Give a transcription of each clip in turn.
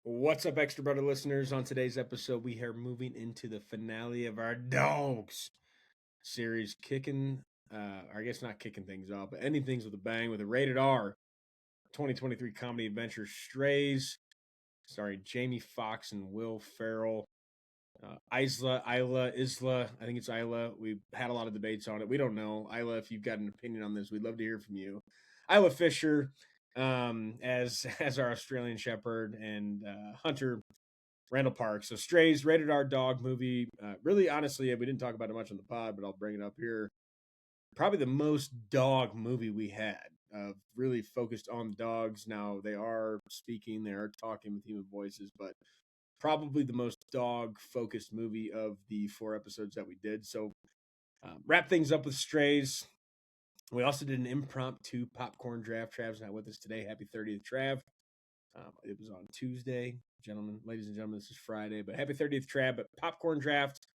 What's up, Extra Brother listeners? On today's episode, we are moving into the finale of our DAWGS series, I guess not kicking things off, but ending things with a bang with a rated R 2023 comedy adventure Strays, starring Jamie Foxx and Will Ferrell. I think it's Isla. We've had a lot of debates on it. We don't know. Isla, if you've got an opinion on this, we'd love to hear from you. Isla Fisher, as our Australian Shepherd, and Hunter Randall Park. So Strays, rated R dog movie. Really, honestly, we didn't talk about it much on the pod, but I'll bring it up here. Probably the most dog movie we had. Really focused on dogs. Now they are speaking, they are talking with human voices, but probably the most dog focused movie of the 4 episodes that we did. So wrap things up with Strays. We also did an impromptu popcorn draft. Trav's not with us today. Happy 30th, Trav. It was on Tuesday, ladies and gentlemen. This is Friday, but happy 30th, Trav. But popcorn draft,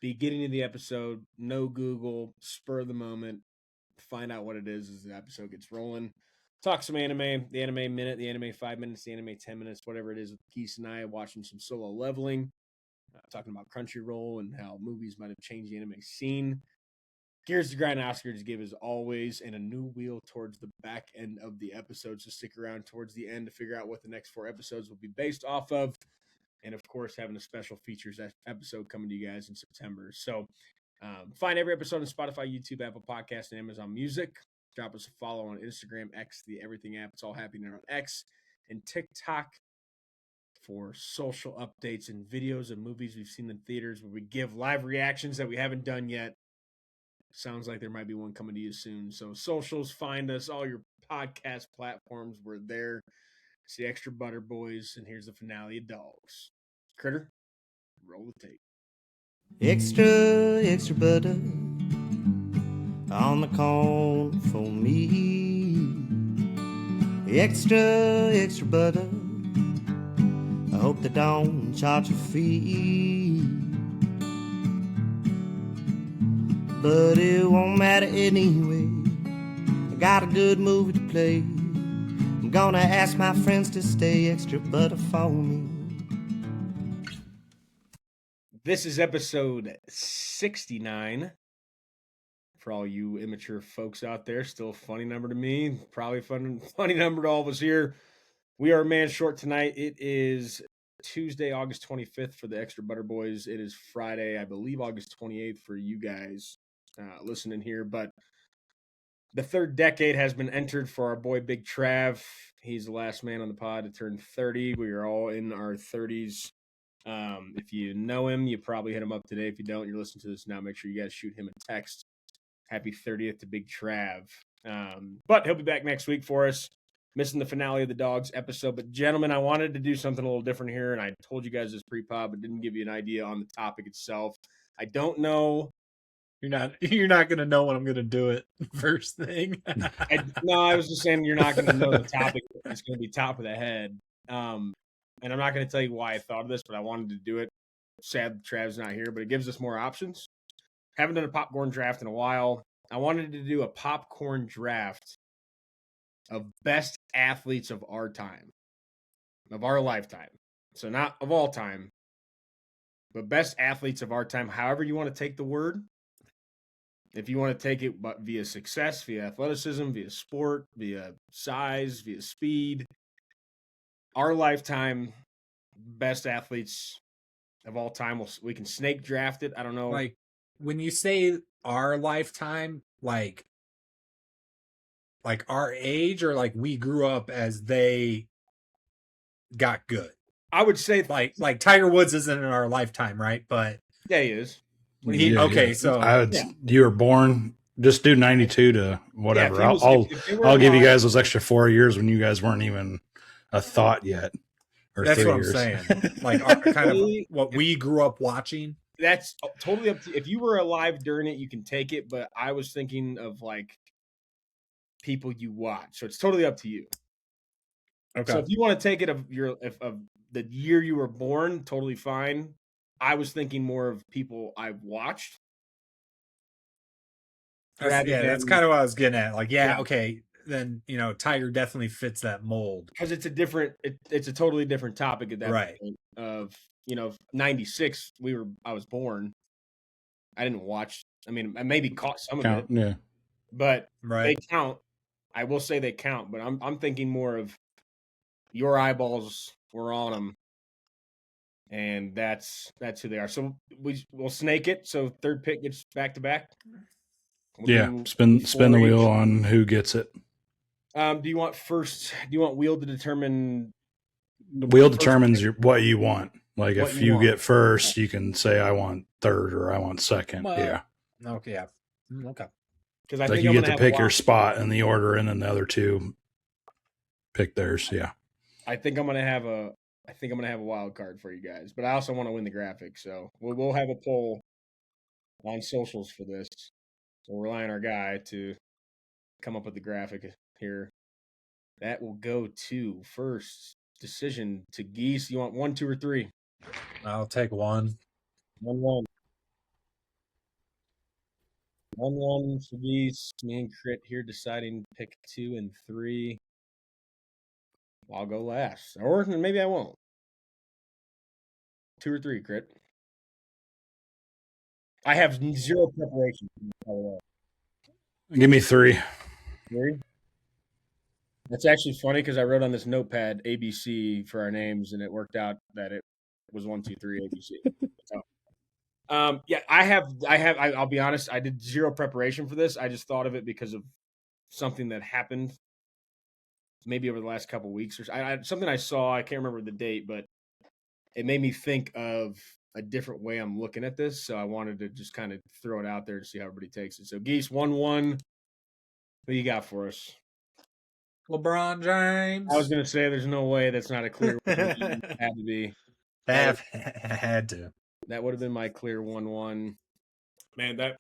beginning of the episode, no Google, spur of the moment, find out what it is as the episode gets rolling. Talk some anime, the anime minute, the anime 5 minutes, the anime 10 minutes, whatever it is with Geese and I, watching some Solo Leveling, talking about Crunchyroll and how movies might have changed the anime scene. Gears to grind Oscar to give as always, and a new wheel towards the back end of the episodes. So stick around towards the end to figure out what the next 4 episodes will be based off of. And of course, having a special features episode coming to you guys in September. So find every episode on Spotify, YouTube, Apple Podcasts, and Amazon Music. Drop us a follow on Instagram, X, the Everything app. It's all happening on X and TikTok for social updates and videos of movies we've seen in theaters where we give live reactions that we haven't done yet. Sounds like there might be one coming to you soon. So socials, find us, all your podcast platforms. We're there. It's the Extra Butter Boys, and here's the finale of DAWGS. Critter, roll the tape. Extra butter on the corn for me. Extra butter. I hope they don't charge a fee. But it won't matter anyway. I got a good movie to play. I'm gonna ask my friends to stay extra butter for me. This is episode 69. For all you immature folks out there, still a funny number to me. Probably funny number to all of us here. We are a man short tonight. It is Tuesday, August 25th for the Extra Butter Boys. It is Friday, I believe, August 28th for you guys listening here. But the third decade has been entered for our boy Big Trav. He's the last man on the pod to turn 30. We are all in our 30s. If you know him, you probably hit him up today. If you don't, you're listening to this now. Make sure you guys shoot him a text. Happy 30th to Big Trav. But he'll be back next week for us. Missing the finale of the DAWGS episode. But gentlemen, I wanted to do something a little different here, and I told you guys this pre-pod, but didn't give you an idea on the topic itself. I don't know. You're not gonna know when I'm gonna do it first thing. I was just saying you're not gonna know the topic. It's gonna be top of the head. And I'm not gonna tell you why I thought of this, but I wanted to do it. Sad Trav's not here, but it gives us more options. Haven't done a popcorn draft in a while. I wanted to do a popcorn draft of best athletes of our time, of our lifetime. So not of all time, but best athletes of our time, however you want to take the word. If you want to take it via success, via athleticism, via sport, via size, via speed, our lifetime best athletes of all time, we can snake draft it. I don't know. Like when you say our lifetime, like our age, or like we grew up as they got good. I would say like Tiger Woods isn't in our lifetime, right? But yeah, he is. So you were born. Just do 92 to whatever. Yeah, I'll give you guys those extra 4 years when you guys weren't even a thought yet. That's what I'm saying. Like kind of what we grew up watching. That's totally up to you. If you were alive during it, you can take it. But I was thinking of like people you watch, so it's totally up to you. Okay. So if you want to take it of the year you were born, totally fine. I was thinking more of people I've watched. That's kind of what I was getting at. Like, okay. then Tiger definitely fits that mold. Because it's a different, it's a totally different topic at that Right. point. Of 96, I was born. I didn't watch. I mean, I maybe caught some of it, Yeah. but they Right. count. I will say they count, but I'm thinking more of your eyeballs were on them, and that's who they are. So we'll snake it. So third pick gets back to back. Yeah. Spin the wheel on who gets it. Do you want wheel to determine? The wheel determines what you want. Like What if you you want. get first, you can say I want third or I want second. Well, yeah. Okay. Yeah. Okay. Because I Like think you I'm get gonna to have pick your spot in the order, and then the other two pick theirs. Yeah. I think I'm gonna have a wild card for you guys, but I also want to win the graphic. So we'll have a poll on socials for this. So we'll rely on our guy to come up with the graphic here. That will go to first decision to Geese. You want 1, 2, or 3? I'll take 1. 1-1. 1-1 for Geese. Me and Crit here deciding to pick 2 and 3. I'll go last, or maybe I won't. 2 or 3, Crit. I have 0 preparation. Give me 3. 3. That's actually funny because I wrote on this notepad ABC for our names, and it worked out that it was 1, 2, 3 ABC. So, yeah, I'll be honest. I did 0 preparation for this. I just thought of it because of something that happened, maybe over the last couple of weeks or something I saw. I can't remember the date, but it made me think of a different way I'm looking at this. So I wanted to just kind of throw it out there to see how everybody takes it. So Geese 1-1. What you got for us? LeBron James. I was gonna say there's no way that's not a clear one. Had to be. Had to. That would have been my clear 1-1. Man, I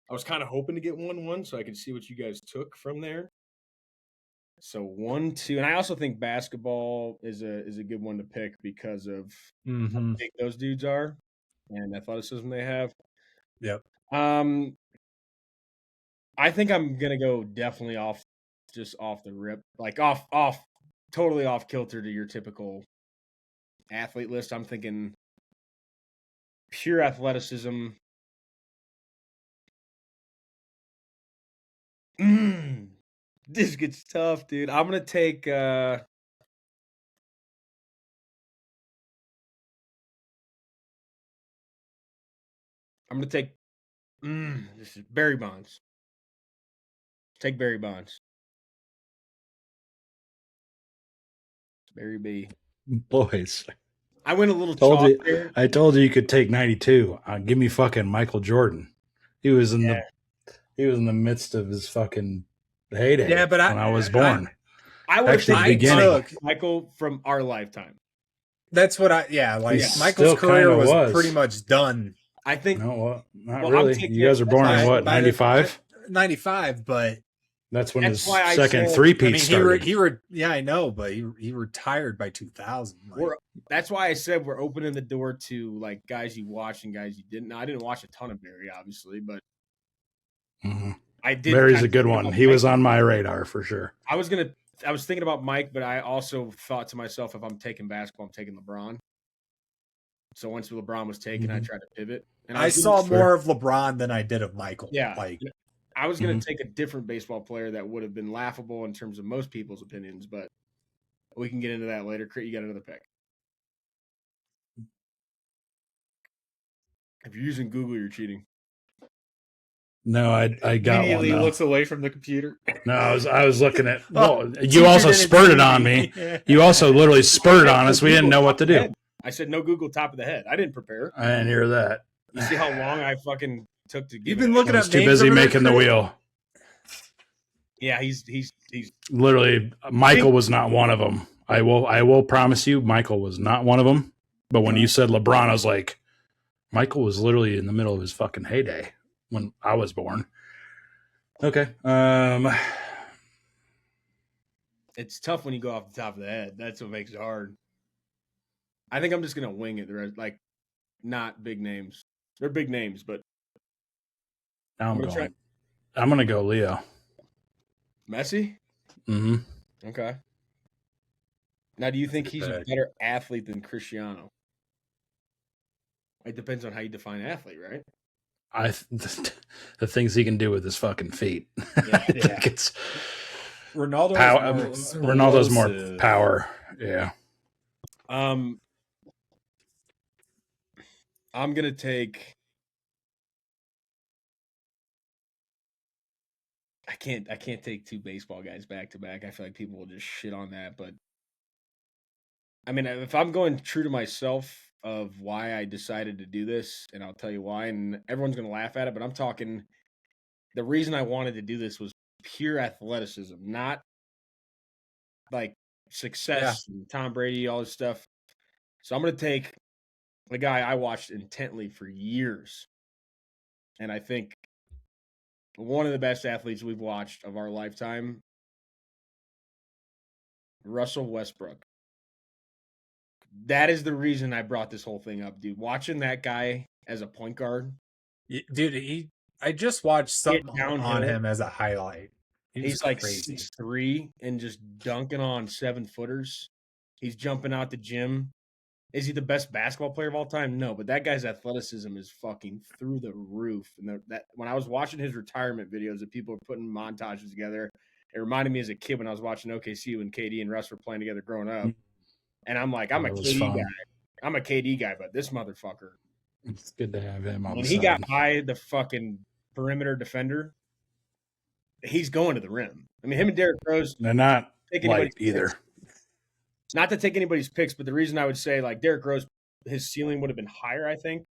was kind of hoping to get 1-1 so I could see what you guys took from there. So 1-2, and I also think basketball is a good one to pick because of how big those dudes are and athleticism they have. Yep. I think I'm gonna go definitely off the rip, like off totally off kilter to your typical athlete list. I'm thinking pure athleticism. This gets tough, dude. I'm gonna take this is Barry Bonds. Take Barry Bonds. Barry B. Boys. I went a little I told you could take 92. Give me fucking Michael Jordan. He was in the midst of his fucking heyday. Yeah, but when I was born. I would took Michael from our lifetime. That's what Michael's career was pretty much done. I think not really. You guys are born in what, 95? 95, but that's when his second three-peat started. I know, but he retired by 2000. That's why I said we're opening the door to like guys you watched and guys you didn't. Now, I didn't watch a ton of Barry, obviously, but I did. Barry's a good one. He was on my radar for sure. I was thinking about Mike, but I also thought to myself, if I'm taking basketball, I'm taking LeBron. So once LeBron was taken, I tried to pivot. And I saw more of LeBron than I did of Michael. Yeah. I was going to take a different baseball player that would have been laughable in terms of most people's opinions, but we can get into that later. Crit, you got another pick. If you're using Google, you're cheating. No, I got immediately one. Looks away from the computer. No, I was looking at. Well, you also spurted on me. You also literally spurted on us. We didn't know what to do. I said no Google top of the head. I didn't prepare. I didn't hear that. You see how long I fucking took to give. You've been looking at. Too busy making the wheel. Yeah, he's literally. Michael was not one of them. I will promise you, Michael was not one of them. But when you said LeBron, I was like, Michael was literally in the middle of his fucking heyday when I was born. Okay. It's tough when you go off the top of the head. That's what makes it hard. I think I'm just gonna wing it. The rest, like, not big names. They're big names, but I'm gonna go Leo. Messi. hmm Okay. Now, do you think Good he's a pick. better athlete than Cristiano? It depends on how you define athlete, right? The things he can do with his fucking feet. Yeah, I think it's Ronaldo is power. more Ronaldo's more explosive. power. Yeah. I'm gonna take. I can't take two baseball guys back to back. I feel like people will just shit on that. But I mean, if I'm going true to myself of why I decided to do this, and I'll tell you why, and everyone's gonna laugh at it, but I'm talking. The reason I wanted to do this was pure athleticism, not like Yeah. success and Tom Brady, all this stuff. So I'm gonna take the guy I watched intently for years, and I think one of the best athletes we've watched of our lifetime, Russell Westbrook. That is the reason I brought this whole thing up, dude. Watching that guy as a point guard Dude, I just watched get something on downhill. him as a highlight. He was He's like crazy. 6'3" and just dunking on 7-footers. He's jumping out the gym. Is he the best basketball player of all time? No, but that guy's athleticism is fucking through the roof. And that when I was watching his retirement videos that people were putting montages together, it reminded me as a kid when I was watching OKC when KD and Russ were playing together growing up. And I'm like, I'm a That was KD fun. guy. I'm a KD guy, but this motherfucker, It's good to have him on when the he got side. by the fucking perimeter defender, he's going to the rim. I mean, him and Derrick Rose They're not take light anybody's either. picks. Not to take anybody's picks, but the reason I would say like Derrick Rose, his ceiling would have been higher, I think,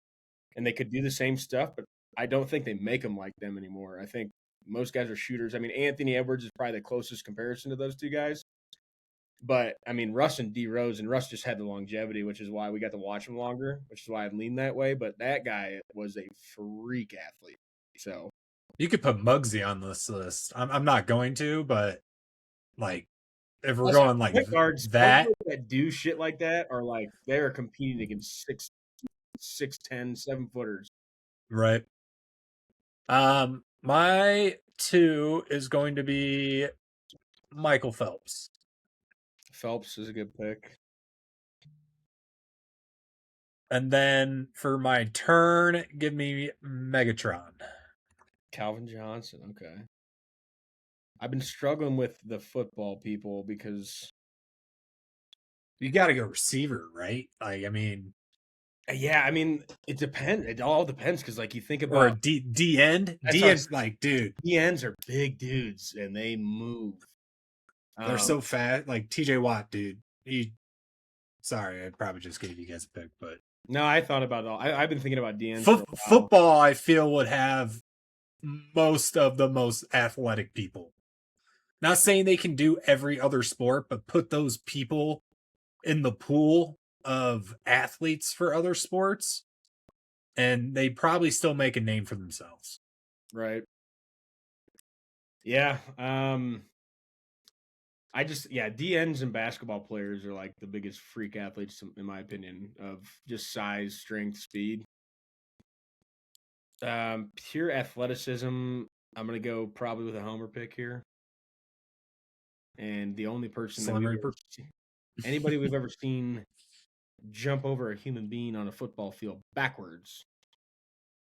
and they could do the same stuff, but I don't think they make them like them anymore. I think most guys are shooters. I mean, Anthony Edwards is probably the closest comparison to those two guys. But I mean, Russ and D Rose, and Russ just had the longevity, which is why we got to watch him longer, which is why I lean that way. But that guy was a freak athlete. So You could put Muggsy on this list. I'm not going to, but like if we're going like point guards that, that do shit like that are like they are competing against 6'10", 7-footers. right? My two is going to be Michael Phelps. Phelps is a good pick. And then for my turn, give me Megatron. Calvin Johnson. Okay. I've been struggling with the football people because You got to go receiver, right? Like, I mean, yeah, I mean it depends. It all depends because like you think or a about D end. That's D what I'm end's like, dude, DNs are big dudes and they move. they're so fast. Like TJ Watt, dude. Sorry, I probably just gave you guys a pick, but No, I thought about it all. I've been thinking about DNs for a while. football, I feel, would have most of the most athletic people. Not saying they can do every other sport, but put those people in the pool of athletes for other sports, and they probably still make a name for themselves. Right. Yeah. DNs and basketball players are like the biggest freak athletes in my opinion of just size, strength, speed. Pure athleticism. I'm gonna go probably with a homer pick here. And the only person Slim Reaper. anybody we've ever seen jump over a human being on a football field backwards.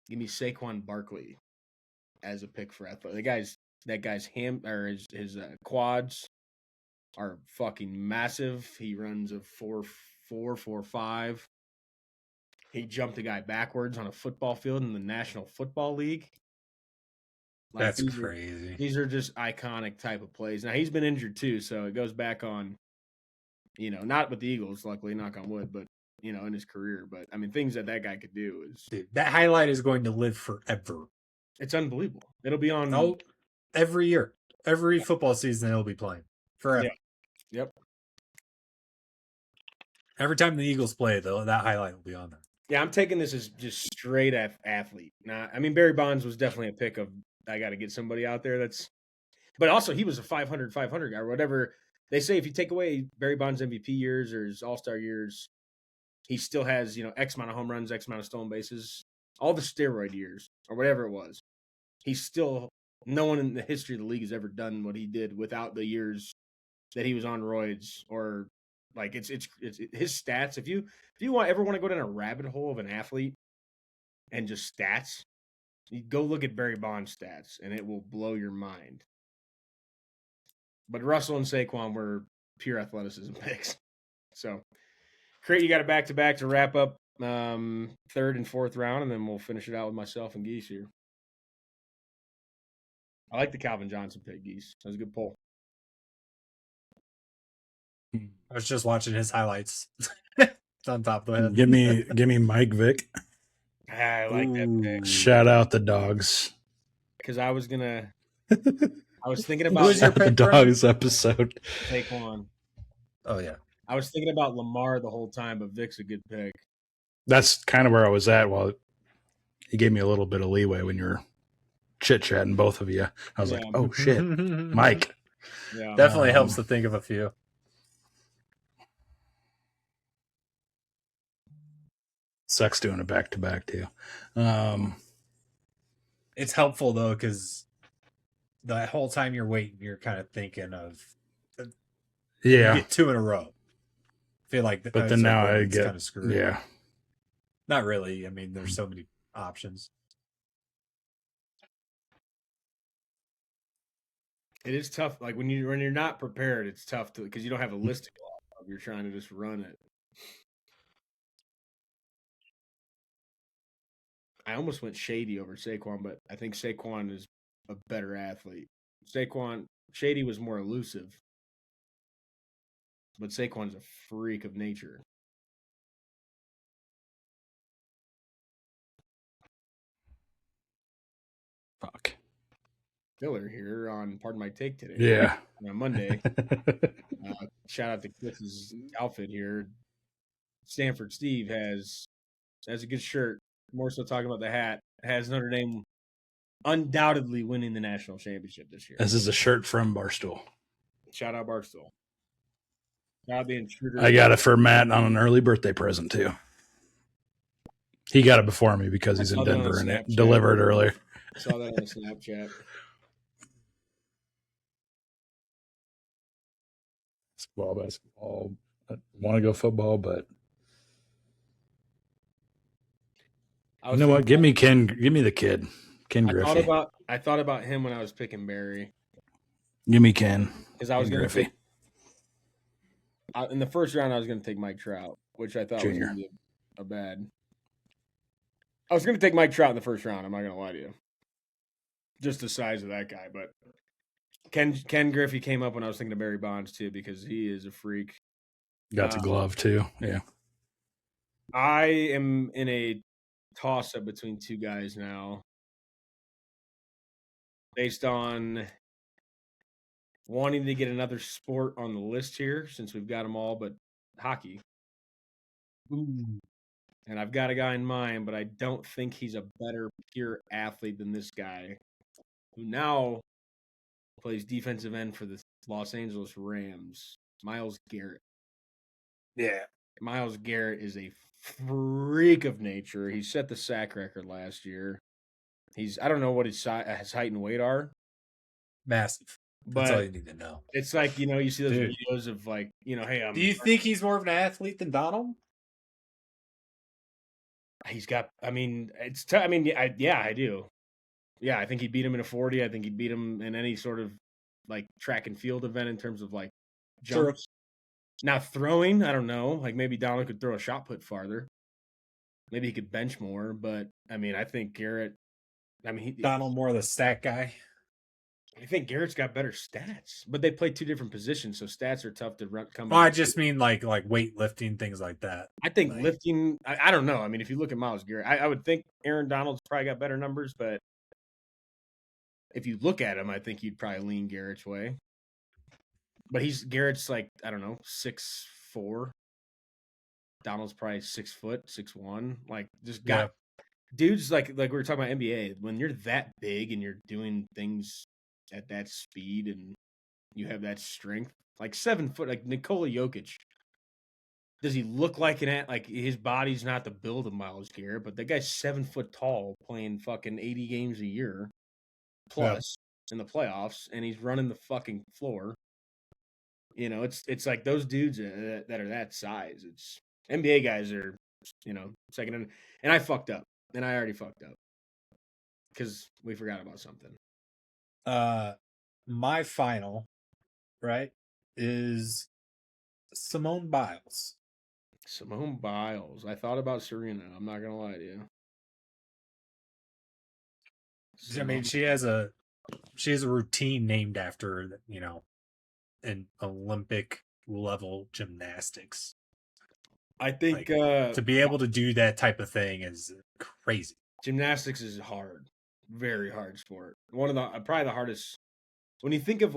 Give me Saquon Barkley as a pick for athletic. That guy's his quads are fucking massive. He runs a 4.45. He jumped a guy backwards on a football field in the National Football League. Like, That's crazy. These are just iconic type of plays. Now he's been injured too, so it goes back on, not with the Eagles, luckily, knock on wood, but in his career. But I mean, things that guy could do is Dude, that highlight is going to live forever. It's unbelievable. It'll be on every year, every football season. It'll be playing forever. Yeah. Yep. Every time the Eagles play, though, that highlight will be on there. Yeah, I'm taking this as just straight athlete. Now, I mean, Barry Bonds was definitely a pick of I got to get somebody out there but also he was a 500 guy or whatever. They say if you take away Barry Bonds MVP years or his All-Star years, he still has, X amount of home runs, X amount of stolen bases, all the steroid years or whatever it was. He's still, no one in the history of the league has ever done what he did without the years that he was on roids or like it's his stats. If you ever want to go down a rabbit hole of an athlete and just stats, you go look at Barry Bonds stats and it will blow your mind. But Russell and Saquon were pure athleticism picks. So, Crate, you got a back-to-back to wrap up third and fourth round, and then we'll finish it out with myself and Geese here. I like the Calvin Johnson pick, Geese. That was a good pull. I was just watching his highlights. It's on top of the head. Give me Mike Vick. I like that pick. Shout out the dogs. Because I was thinking about Who's your the pick, Brent? dogs episode. Saquon. Oh yeah. I was thinking about Lamar the whole time, but Vic's a good pick. That's kind of where I was at. Well, you gave me a little bit of leeway when you were chit-chatting, both of you. I was like, oh, shit. Mike. Yeah. Definitely helps to think of a few. Sucks doing a back-to-back, too. It's helpful, though, because the whole time you're waiting, you're kind of thinking of you get two in a row. I feel like but then now I get kind of screwed. Yeah. Not really. I mean, there's so many options. It is tough. Like when you're not prepared, it's tough to because you don't have a list to go off of. You're trying to just run it. I almost went Shady over Saquon, but I think Saquon is a better athlete. Shady was more elusive, but Saquon's a freak of nature. Fuck. Filler here on Pardon My Take today. Yeah. On Monday. Shout out to Chris's outfit here. Stanford Steve has a good shirt. More so talking about the hat. Has Notre Dame undoubtedly winning the national championship this year. This is a shirt from Barstool. Shout out Barstool. Shout out the intruder. I got it for Matt on an early birthday present, too. He got it before me because he's in Denver and it delivered earlier. I saw that on Snapchat. Basketball. I want to go football, but you know what? Give me the kid. Ken Griffey. I thought about him when I was picking Barry. Give me Ken. Because I was going to pick in the first round. I was going to take Mike Trout, which I thought was going to be a bad. I was going to take Mike Trout in the first round. I'm not going to lie to you. Just the size of that guy, but Ken Griffey came up when I was thinking of Barry Bonds too because he is a freak. Got the glove too. Yeah. I am in a toss-up between two guys now based on wanting to get another sport on the list here since we've got them all but hockey. Ooh. And I've got a guy in mind, but I don't think he's a better pure athlete than this guy who now plays defensive end for the Los Angeles Rams, Myles Garrett. Yeah. Myles Garrett is a freak of nature. He set the sack record last year. I don't know what his height and weight are. Massive. But that's all you need to know. It's like, you see those videos of like, hey, do you think he's more of an athlete than Donald? He's got, I do. Yeah, I think he beat him in a 40. I think he beat him in any sort of like track and field event in terms of like jumps. Sure. Now throwing, I don't know. Like maybe Donald could throw a shot put farther. Maybe he could bench more. But I think Garrett. Donald more the stat guy. I think Garrett's got better stats, but they play two different positions, so stats are tough to come. Well, I just mean like weightlifting, things like that. I think lifting. I don't know. If you look at Myles Garrett, I would think Aaron Donald's probably got better numbers, but if you look at him, I think you'd probably lean Garrett's way. But Garrett's like, I don't know, 6'4". Donald's probably 6 foot, 6'1". Like just got dudes like we were talking about NBA. When you're that big and you're doing things at that speed and you have that strength, like 7 foot, like Nikola Jokic. Does he look like his body's not the build of Myles Garrett, but that guy's 7 foot tall, playing fucking 80 games a year plus in the playoffs, and he's running the fucking floor. You know, it's like those dudes that are that size. It's NBA guys are, second, and I fucked up, and I already fucked up because we forgot about something. My final, right, is Simone Biles. Simone Biles. I thought about Serena. I'm not gonna lie to you. I mean, she has a routine named after her, in Olympic level gymnastics. I think to be able to do that type of thing is crazy. Gymnastics is hard, very hard sport. One of the probably the hardest. When you think of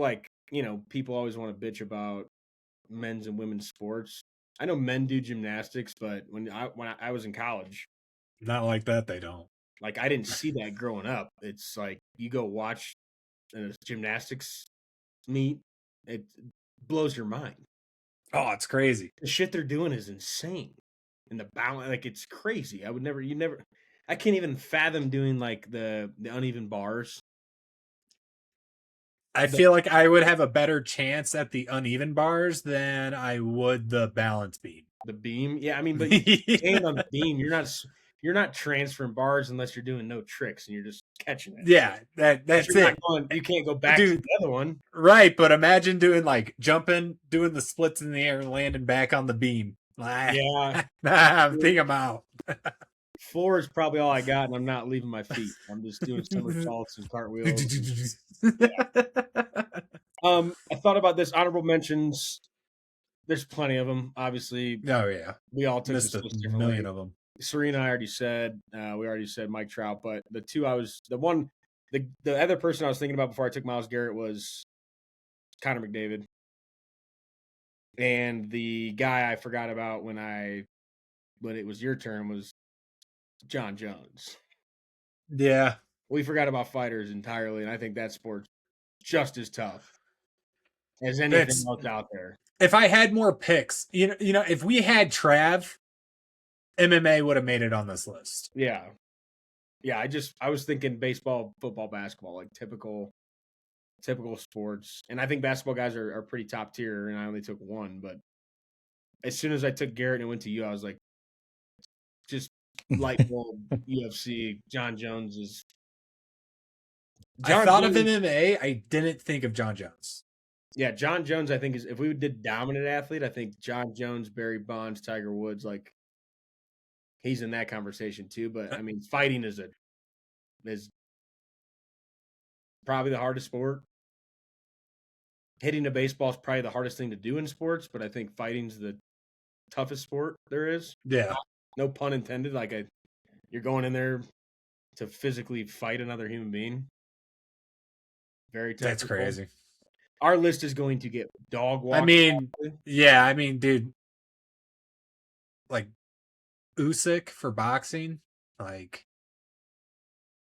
people always want to bitch about men's and women's sports. I know men do gymnastics, but when I was in college, not like that. They don't. Like I didn't see that growing up. It's like you go watch a gymnastics meet, it blows your mind. Oh, it's crazy. The shit they're doing is insane. And the balance, like it's crazy. I can't even fathom doing like the uneven bars. I feel like I would have a better chance at the uneven bars than I would the balance beam. The beam, yeah. I mean, but you stand on the beam. You're not transferring bars unless you're doing no tricks and you're just catching it. Yeah, that's it. You can't go back to the other one. Right, but imagine doing like jumping, doing the splits in the air, and landing back on the beam. Yeah. I think I'm out. Floor is probably all I got, and I'm not leaving my feet. I'm just doing somersaults and cartwheels. I thought about this. Honorable mentions. There's plenty of them. Obviously. Oh yeah. We all took a million of them. Serena, I already said. We already said Mike Trout, but the other person I was thinking about before I took Myles Garrett was Connor McDavid, and the guy I forgot about when it was your turn was John Jones. Yeah, we forgot about fighters entirely, and I think that sport's just as tough as anything else out there. If I had more picks, if we had Trav, MMA would have made it on this list. Yeah. I was thinking baseball, football, basketball, like typical sports. And I think basketball guys are pretty top tier, and I only took one. But as soon as I took Garrett and went to you, I was like, just light bulb UFC. John Jones is. I thought of MMA. I didn't think of John Jones. Yeah, John Jones, I think, is if we did dominant athlete, I think John Jones, Barry Bonds, Tiger Woods, like he's in that conversation too. But I mean, fighting is probably the hardest sport. Hitting a baseball is probably the hardest thing to do in sports, but I think fighting's the toughest sport there is. Yeah. No pun intended. Like you're going in there to physically fight another human being. Very technical. That's crazy. Our list is going to get dog walked. I mean, dude, like Usyk for boxing, like,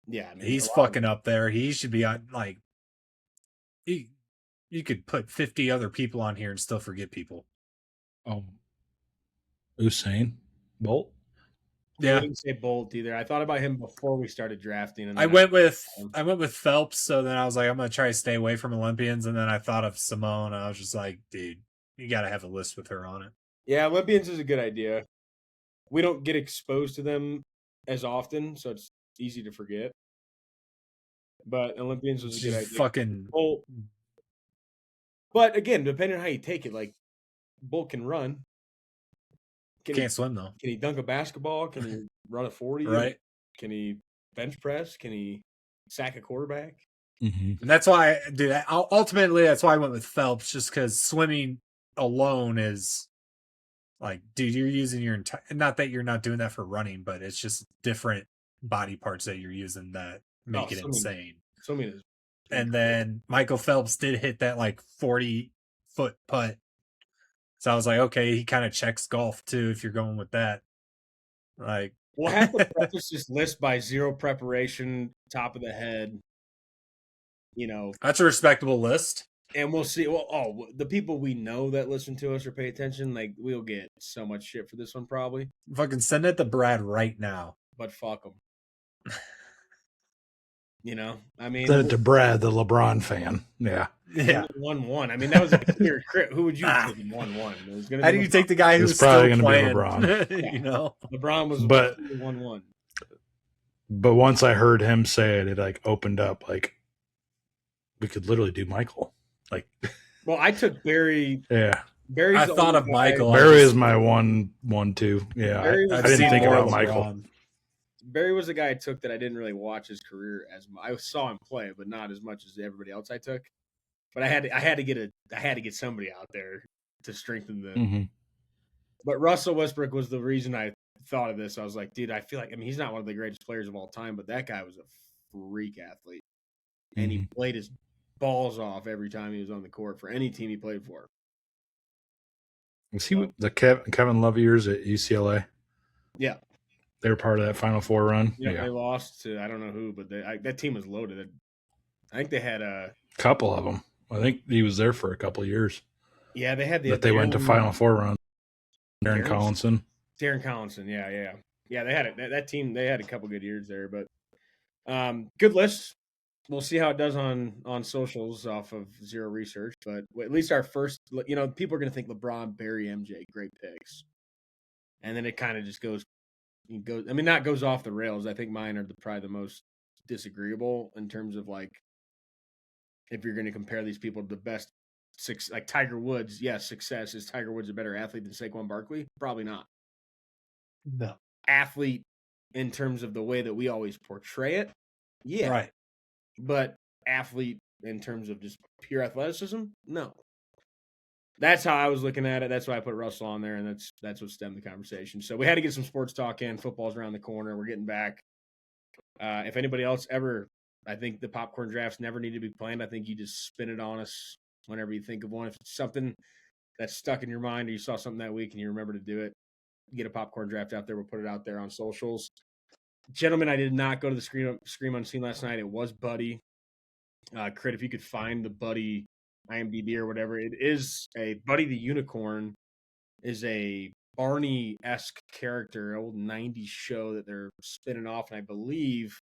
yeah, I mean, he's fucking up there. He should be on, like, you could put 50 other people on here and still forget people. Usain Bolt. Yeah, I didn't say Bolt either. I thought about him before we started drafting. And I went with Phelps, so then I was like, I'm gonna try to stay away from Olympians, and then I thought of Simone. I was just like, dude, you got to have a list with her on it. Yeah, Olympians is a good idea. We don't get exposed to them as often, so it's easy to forget. But Olympians was a good idea. Fucking Bolt. But again, depending on how you take it, like Bolt can run. Can't swim though. Can he dunk a basketball? Can he run a 40? Right. Can he bench press? Can he sack a quarterback? Mm-hmm. And that's why, dude. Ultimately, that's why I went with Phelps, just because swimming alone is like, dude, you're using your entire. Not that you're not doing that for running, but it's just different body parts that you're using that make it insane. Swimming is. And then Michael Phelps did hit that like 40-foot putt. So I was like, okay, he kind of checks golf too, if you're going with that. Like, we'll have to preface this list by zero preparation, top of the head. That's a respectable list. And we'll see. Well, the people we know that listen to us or pay attention, like, we'll get so much shit for this one probably. Fucking send it to Brad right now. But fuck him. I mean, Send it to Brad, the LeBron fan. Yeah. Yeah. 1-1. I mean, that was a clear crit. Who would you take in 1-1? It was gonna How be do you LeBron. take the guy It's who's probably still gonna be playing? LeBron. You know, LeBron was But- 1-1. But once I heard him say it, it like opened up. Like we could literally do Michael. Like, Well, I took Barry. yeah, Barry's I the thought only of guy- Michael. Barry is my 1-2. Yeah, Barry was I I've didn't seen think more about of Michael. LeBron. Barry was the guy I took that I didn't really watch his career as much. I saw him play, but not as much as everybody else I took. But I had to get somebody out there to strengthen the. Mm-hmm. But Russell Westbrook was the reason I thought of this. I was like, dude, I feel like, I mean, he's not one of the greatest players of all time, but that guy was a freak athlete. And he played his balls off every time he was on the court for any team he played for. Was he the Kevin Love years at UCLA? Yeah. They were part of that Final Four run. Yeah, Yeah, they lost to, I don't know who, but that team was loaded. I think they had a couple of them. I think he was there for a couple of years. Yeah, they had the. That they went to Final Four run. Darren Collinson. Darren Collinson, yeah. They had it. That team. They had a couple good years there, but good list. We'll see how it does on socials off of zero research, but at least our first. People are going to think LeBron, Barry, MJ, great picks, and then it kind of just goes. I mean, not goes off the rails. I think mine are probably the most disagreeable in terms of like. If you're going to compare these people to the best, like Tiger Woods, yes, success. Is Tiger Woods a better athlete than Saquon Barkley? Probably not. No. Athlete in terms of the way that we always portray it, yeah. Right. But athlete in terms of just pure athleticism, no. That's how I was looking at it. That's why I put Russell on there, and that's what stemmed the conversation. So we had to get some sports talk in. Football's around the corner. We're getting back. If anybody else ever... I think the popcorn drafts never need to be planned. I think you just spin it on us whenever you think of one. If it's something that's stuck in your mind or you saw something that week and you remember to do it, get a popcorn draft out there. We'll put it out there on socials. Gentlemen, I did not go to the Scream Unseen last night. It was Buddy. Crit, if you could find the Buddy IMDb or whatever, it is a Buddy the Unicorn is a Barney-esque character, old 90s show that they're spinning off, and I believe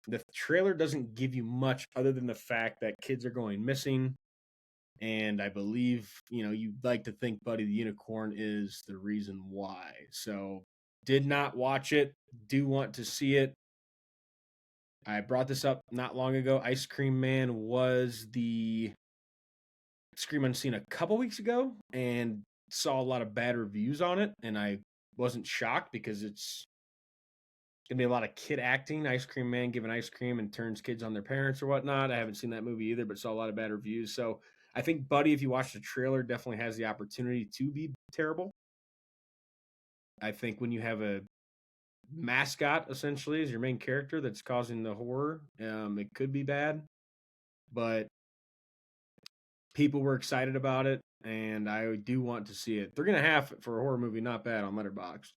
the trailer doesn't give you much other than the fact that kids are going missing. And I believe, you'd like to think Buddy the Unicorn is the reason why. So did not watch it. Do want to see it. I brought this up not long ago. Ice Cream Man was the Scream Unseen a couple weeks ago and saw a lot of bad reviews on it. And I wasn't shocked because it's going to be a lot of kid acting. Ice Cream Man giving ice cream and turns kids on their parents or whatnot. I haven't seen that movie either, but saw a lot of bad reviews. So I think Buddy, if you watch the trailer, definitely has the opportunity to be terrible. I think when you have a mascot, essentially, as your main character that's causing the horror, it could be bad. But people were excited about it, and I do want to see it. 3.5 for a horror movie, not bad on Letterboxd.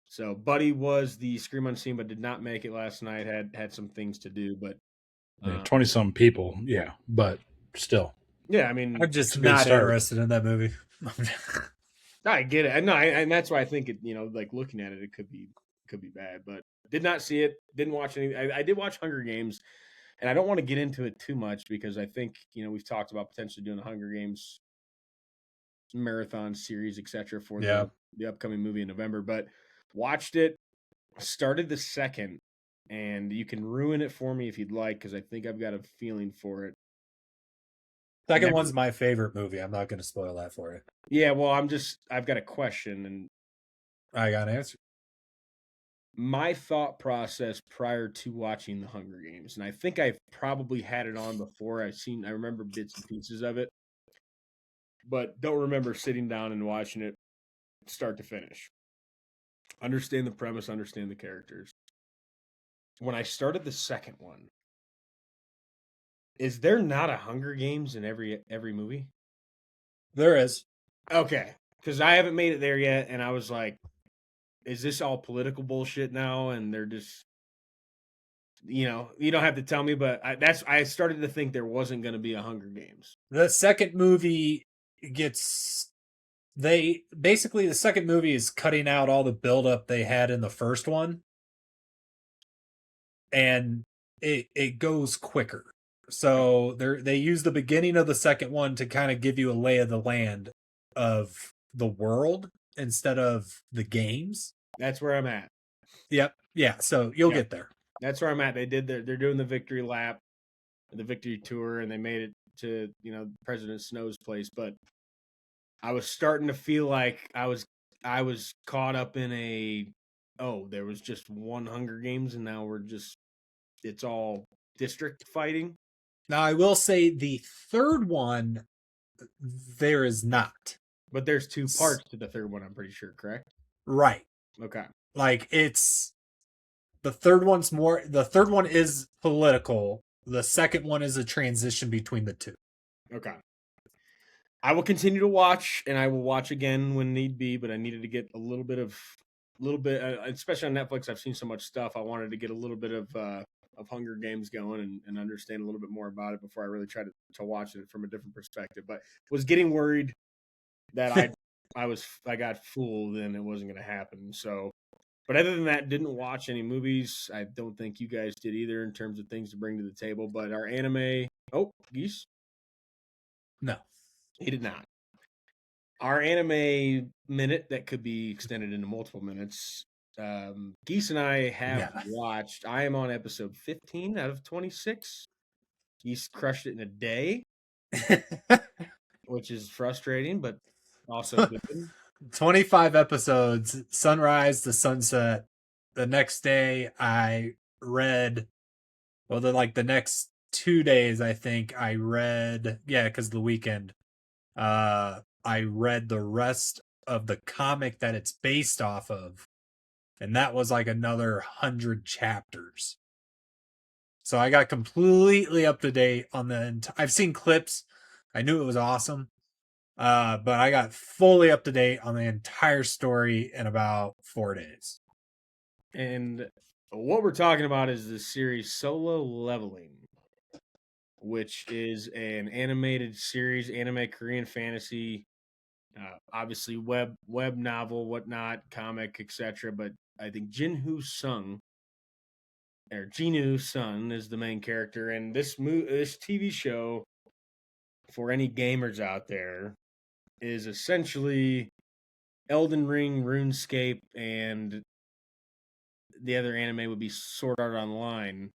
So Buddy was the Scream Unseen, but did not make it last night. Had some things to do, but 20-some people, yeah, but still. Yeah, I mean, I'm just not interested in that movie. I get it. No, and that's why I think it. Like looking at it, it could be bad. But did not see it. Didn't watch any. I did watch Hunger Games, and I don't want to get into it too much because I think we've talked about potentially doing the Hunger Games marathon series, etc. for the upcoming movie in November. But watched it, started the second, and you can ruin it for me if you'd like because I think I've got a feeling for it. Second one's my favorite movie. I'm not going to spoil that for you. Yeah, well, I've got a question, and I got an answer. My thought process prior to watching the Hunger Games, and I think I've probably had it on before. I remember bits and pieces of it, but don't remember sitting down and watching it start to finish. Understand the premise, understand the characters. When I started the second one, is there not a Hunger Games in every movie? There is. Okay, because I haven't made it there yet, and I was like, is this all political bullshit now? And they're just, you don't have to tell me, but I started to think there wasn't going to be a Hunger Games. The second movie the second movie is cutting out all the buildup they had in the first one. And it goes quicker. So they use the beginning of the second one to kind of give you a lay of the land of the world instead of the games. That's where I'm at. Yep. Yeah. So you'll Yep. get there. That's where I'm at. They're doing the victory lap, the victory tour, and they made it to President Snow's place. But I was starting to feel like I was caught up in there was just one Hunger Games, and now it's all district fighting. Now I will say the third one, there is not. But there's two parts to the third one, I'm pretty sure, correct? Right. Okay. Like the third one is political. The second one is a transition between the two. Okay. I will continue to watch, and I will watch again when need be, but I needed to get a little bit, especially on Netflix, I've seen so much stuff. I wanted to get a little bit of Hunger Games going and understand a little bit more about it before I really tried to watch it from a different perspective. But was getting worried that I got fooled and it wasn't going to happen. So, but other than that, didn't watch any movies. I don't think you guys did either in terms of things to bring to the table. But our anime, Geese? No. He did not. Our anime minute that could be extended into multiple minutes. Geese and I have watched. I am on episode 15 out of 26. Geese crushed it in a day, which is frustrating, but also good. 25 episodes, sunrise to sunset. The next day, I read. Well, the next 2 days, I think I read. Yeah, because the weekend. I read the rest of the comic that it's based off of, and that was like another 100 chapters. So I got completely up to date on I've seen clips. I knew it was awesome, but I got fully up to date on the entire story in about 4 days. And what we're talking about is the series Solo Leveling, which is an animated series, anime Korean fantasy, obviously web novel, whatnot, comic, etc. But I think Jinwoo Sung is the main character, and this TV show, for any gamers out there, is essentially Elden Ring, RuneScape, and the other anime would be Sword Art Online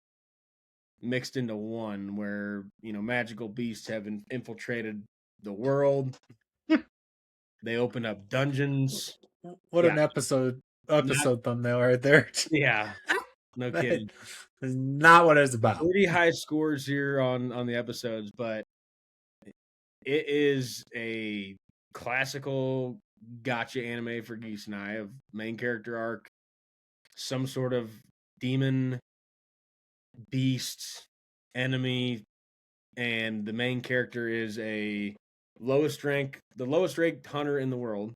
mixed into one, where magical beasts have infiltrated the world. They open up dungeons. What an episode thumbnail right there. Yeah, no kidding. Is not what it's about. Pretty high scores here on the episodes, but it is a classical gotcha anime for Geese and I, of main character arc, some sort of demon, beast, enemy, and the main character is the lowest ranked hunter in the world,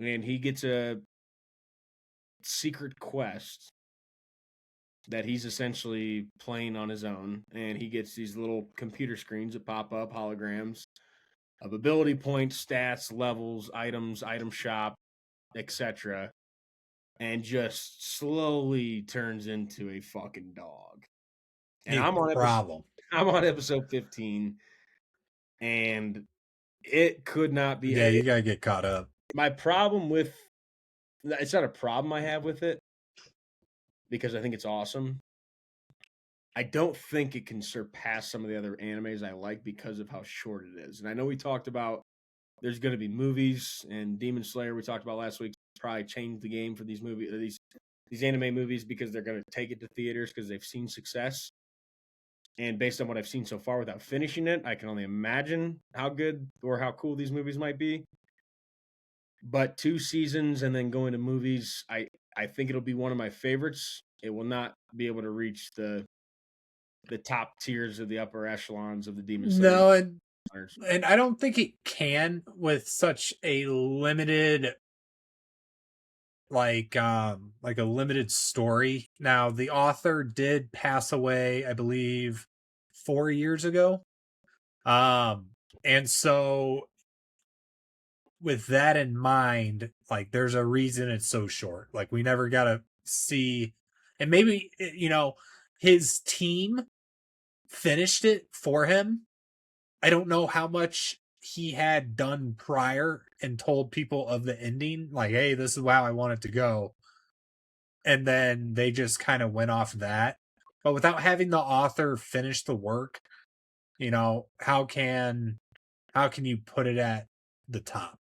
and he gets a secret quest that he's essentially playing on his own, and he gets these little computer screens that pop up, holograms of ability points, stats, levels, items, item shop, etc., and just slowly turns into a fucking dog. And I'm on episode 15, and it could not be. Yeah, you gotta get caught up. My problem with it's not a problem I have with it, because I think it's awesome. I don't think it can surpass some of the other animes I like because of how short it is. And I know we talked about there's going to be movies, and Demon Slayer we talked about last week probably changed the game for these anime movies, because they're going to take it to theaters because they've seen success. And based on what I've seen so far without finishing it, I can only imagine how good or how cool these movies might be. But 2 seasons and then going to movies, I think it'll be one of my favorites. It will not be able to reach the top tiers of the upper echelons of the Demon Slayer. No, and I don't think it can with such a limited like a limited story. Now, the author did pass away, I believe, 4 years ago. And so with that in mind, like, there's a reason it's so short. Like, we never got to see, and maybe, his team finished it for him. I don't know how much he had done prior and told people of the ending, like, hey, this is how I want it to go. And then they just kind of went off that. But without having the author finish the work, how can you put it at the top?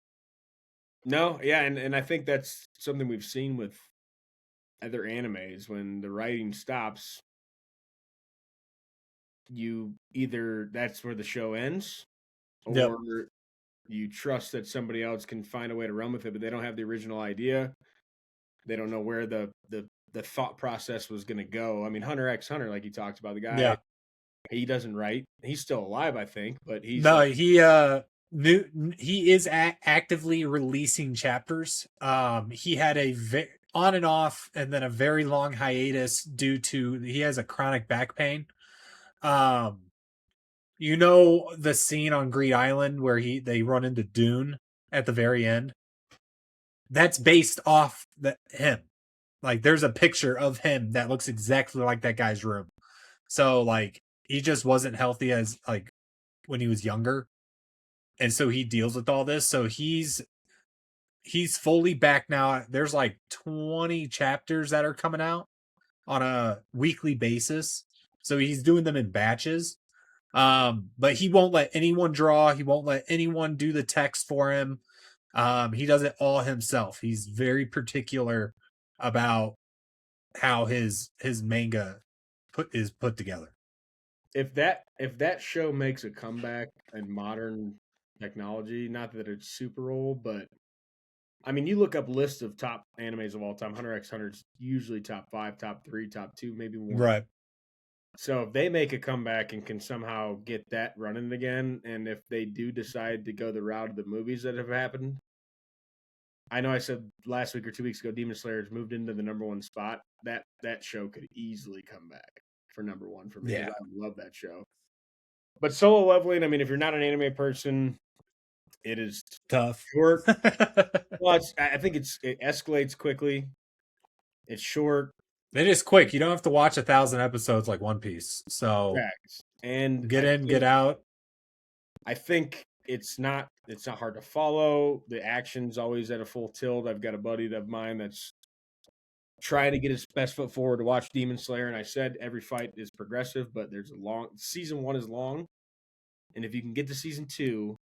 No, yeah, and I think that's something we've seen with other animes. When the writing stops, you either that's where the show ends, Yep. or you trust that somebody else can find a way to run with it, but they don't have the original idea. They don't know where the thought process was going to go. I mean, Hunter x Hunter, like you talked about, the guy, he doesn't write. He's still alive, I think, but he's no, he is actively releasing chapters. He had a on and off, and then a very long hiatus due to he has a chronic back pain. The scene on Greed Island where they run into Dune at the very end? That's based off him. Like, there's a picture of him that looks exactly like that guy's room. So, like, he just wasn't healthy as, like, when he was younger. And so he deals with all this. So he's fully back now. There's like 20 chapters that are coming out on a weekly basis. So he's doing them in batches. But he won't let anyone draw. He won't let anyone do the text for him. He does it all himself. He's very particular about how his manga is put together. If that show makes a comeback in modern technology, not that it's super old, but I mean, you look up lists of top animes of all time. Hunter x Hunter's usually top 5, top 3, top 2, maybe 1. Right. So if they make a comeback and can somehow get that running again, and if they do decide to go the route of the movies that have happened, I know I said last week or 2 weeks ago, Demon Slayer has moved into the number 1 spot. That show could easily come back for number 1 for me. Yeah. I love that show. But Solo Leveling, I mean, if you're not an anime person, it is tough. Short. Well, I think it escalates quickly. It's short. It is quick. You don't have to watch 1,000 episodes like One Piece. So and get in, get out. I think it's not hard to follow. The action's always at a full tilt. I've got a buddy of mine that's trying to get his best foot forward to watch Demon Slayer, and I said every fight is progressive, but there's season 1 is long, and if you can get to season 2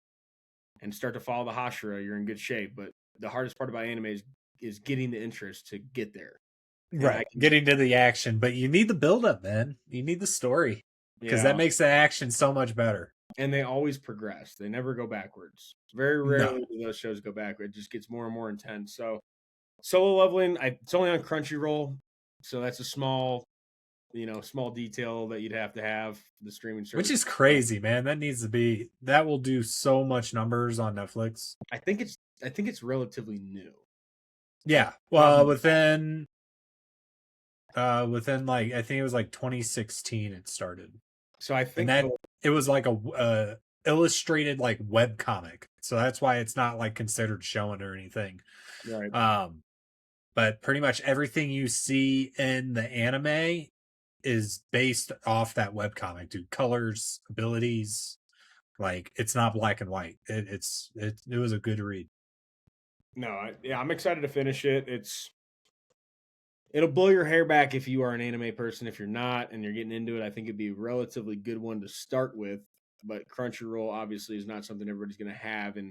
and start to follow the Hashira, you're in good shape. But the hardest part about anime is getting the interest to get there. Right. Getting to the action. But you need the buildup, man. You need the story. Because that makes the action so much better. And they always progress. They never go backwards. Very rarely do those shows go backwards. It just gets more and more intense. So Solo Leveling, it's only on Crunchyroll. So that's a small detail that you'd have to have the streaming service. Which is crazy, man. That will do so much numbers on Netflix. I think it's relatively new. Yeah. Well, within like, I think it was like 2016 it started. So I think it was like a illustrated like web comic. So that's why it's not like considered showing or anything. Right. But pretty much everything you see in the anime is based off that webcomic, dude. Colors, abilities, like, it's not black and white. It was a good read. No, I'm excited to finish it. It'll blow your hair back if you are an anime person. If you're not and you're getting into it, I think it'd be a relatively good one to start with. But Crunchyroll obviously is not something everybody's going to have, and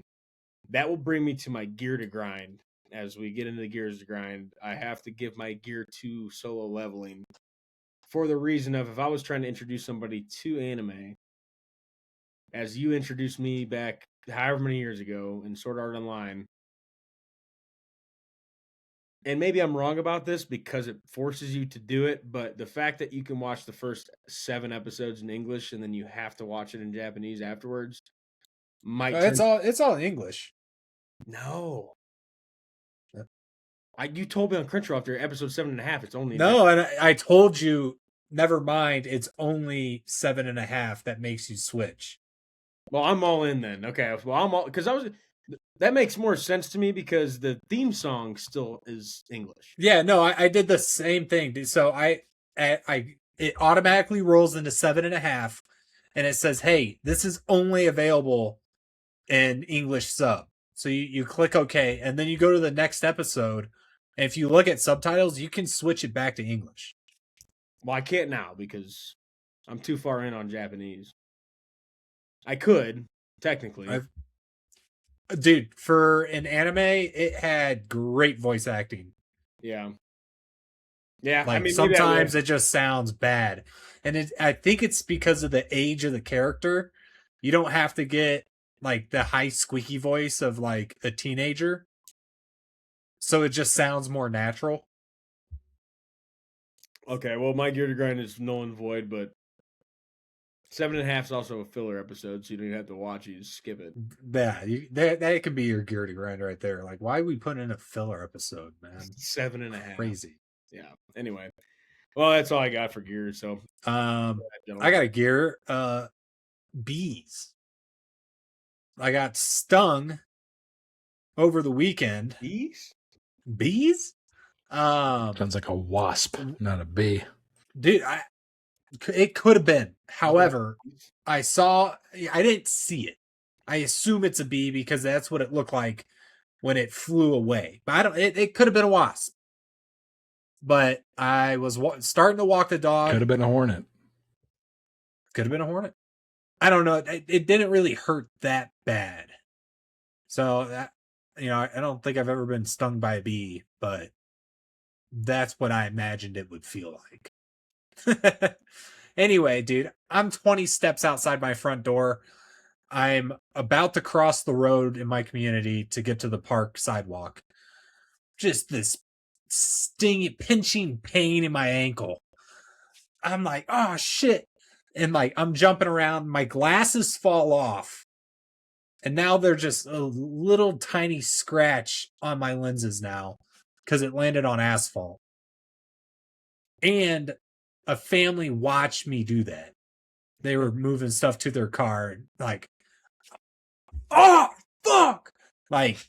that will bring me to my gear to grind. As we get into the gears to grind, I have to give my gear to Solo Leveling. For the reason of, if I was trying to introduce somebody to anime, as you introduced me back however many years ago in Sword Art Online, and maybe I'm wrong about this because it forces you to do it, but the fact that you can watch the first 7 episodes in English and then you have to watch it in Japanese afterwards might it's all in English. No. You told me on Crunchyroll after episode 7.5, it's only and I told you, never mind, it's only 7.5 that makes you switch. Well, I'm all in then. Okay, well, I'm all, because that makes more sense to me because the theme song still is English. Yeah, no, I did the same thing. So I it automatically rolls into 7.5, and it says, "Hey, this is only available in English sub." So you click OK, and then you go to the next episode. And if you look at subtitles, you can switch it back to English. Well, I can't now because I'm too far in on Japanese. I could, technically. Dude, for an anime, it had great voice acting. Yeah. Yeah, Like, I mean, sometimes it just sounds bad. And I think it's because of the age of the character. You don't have to get like the high squeaky voice of like a teenager. So it just sounds more natural. Okay, well, my Gear to Grind is null and void, but 7.5 is also a filler episode, so you don't even have to watch it. You just skip it. Yeah, that could be your Gear to Grind right there. Like, why are we putting in a filler episode, man? 7.5. Crazy. Yeah. Anyway, well, that's all I got for Gear. So, I got a Gear. Bees. I got stung over the weekend. Bees? Bees? Sounds like a wasp, not a bee. Dude, it could have been. However, I didn't see it. I assume it's a bee because that's what it looked like when it flew away. But it could have been a wasp. But I was starting to walk the dog. Could have been a hornet. Could have been a hornet. I don't know. It didn't really hurt that bad. So that, I don't think I've ever been stung by a bee, but that's what I imagined it would feel like. Anyway, dude, I'm 20 steps outside my front door. I'm about to cross the road in my community to get to the park sidewalk. Just this pinching pain in my ankle. I'm like, oh shit. And like, I'm jumping around. My glasses fall off. And now they're just a little tiny scratch on my lenses now because it landed on asphalt. And a family watched me do that. They were moving stuff to their car and like, oh, fuck! Like,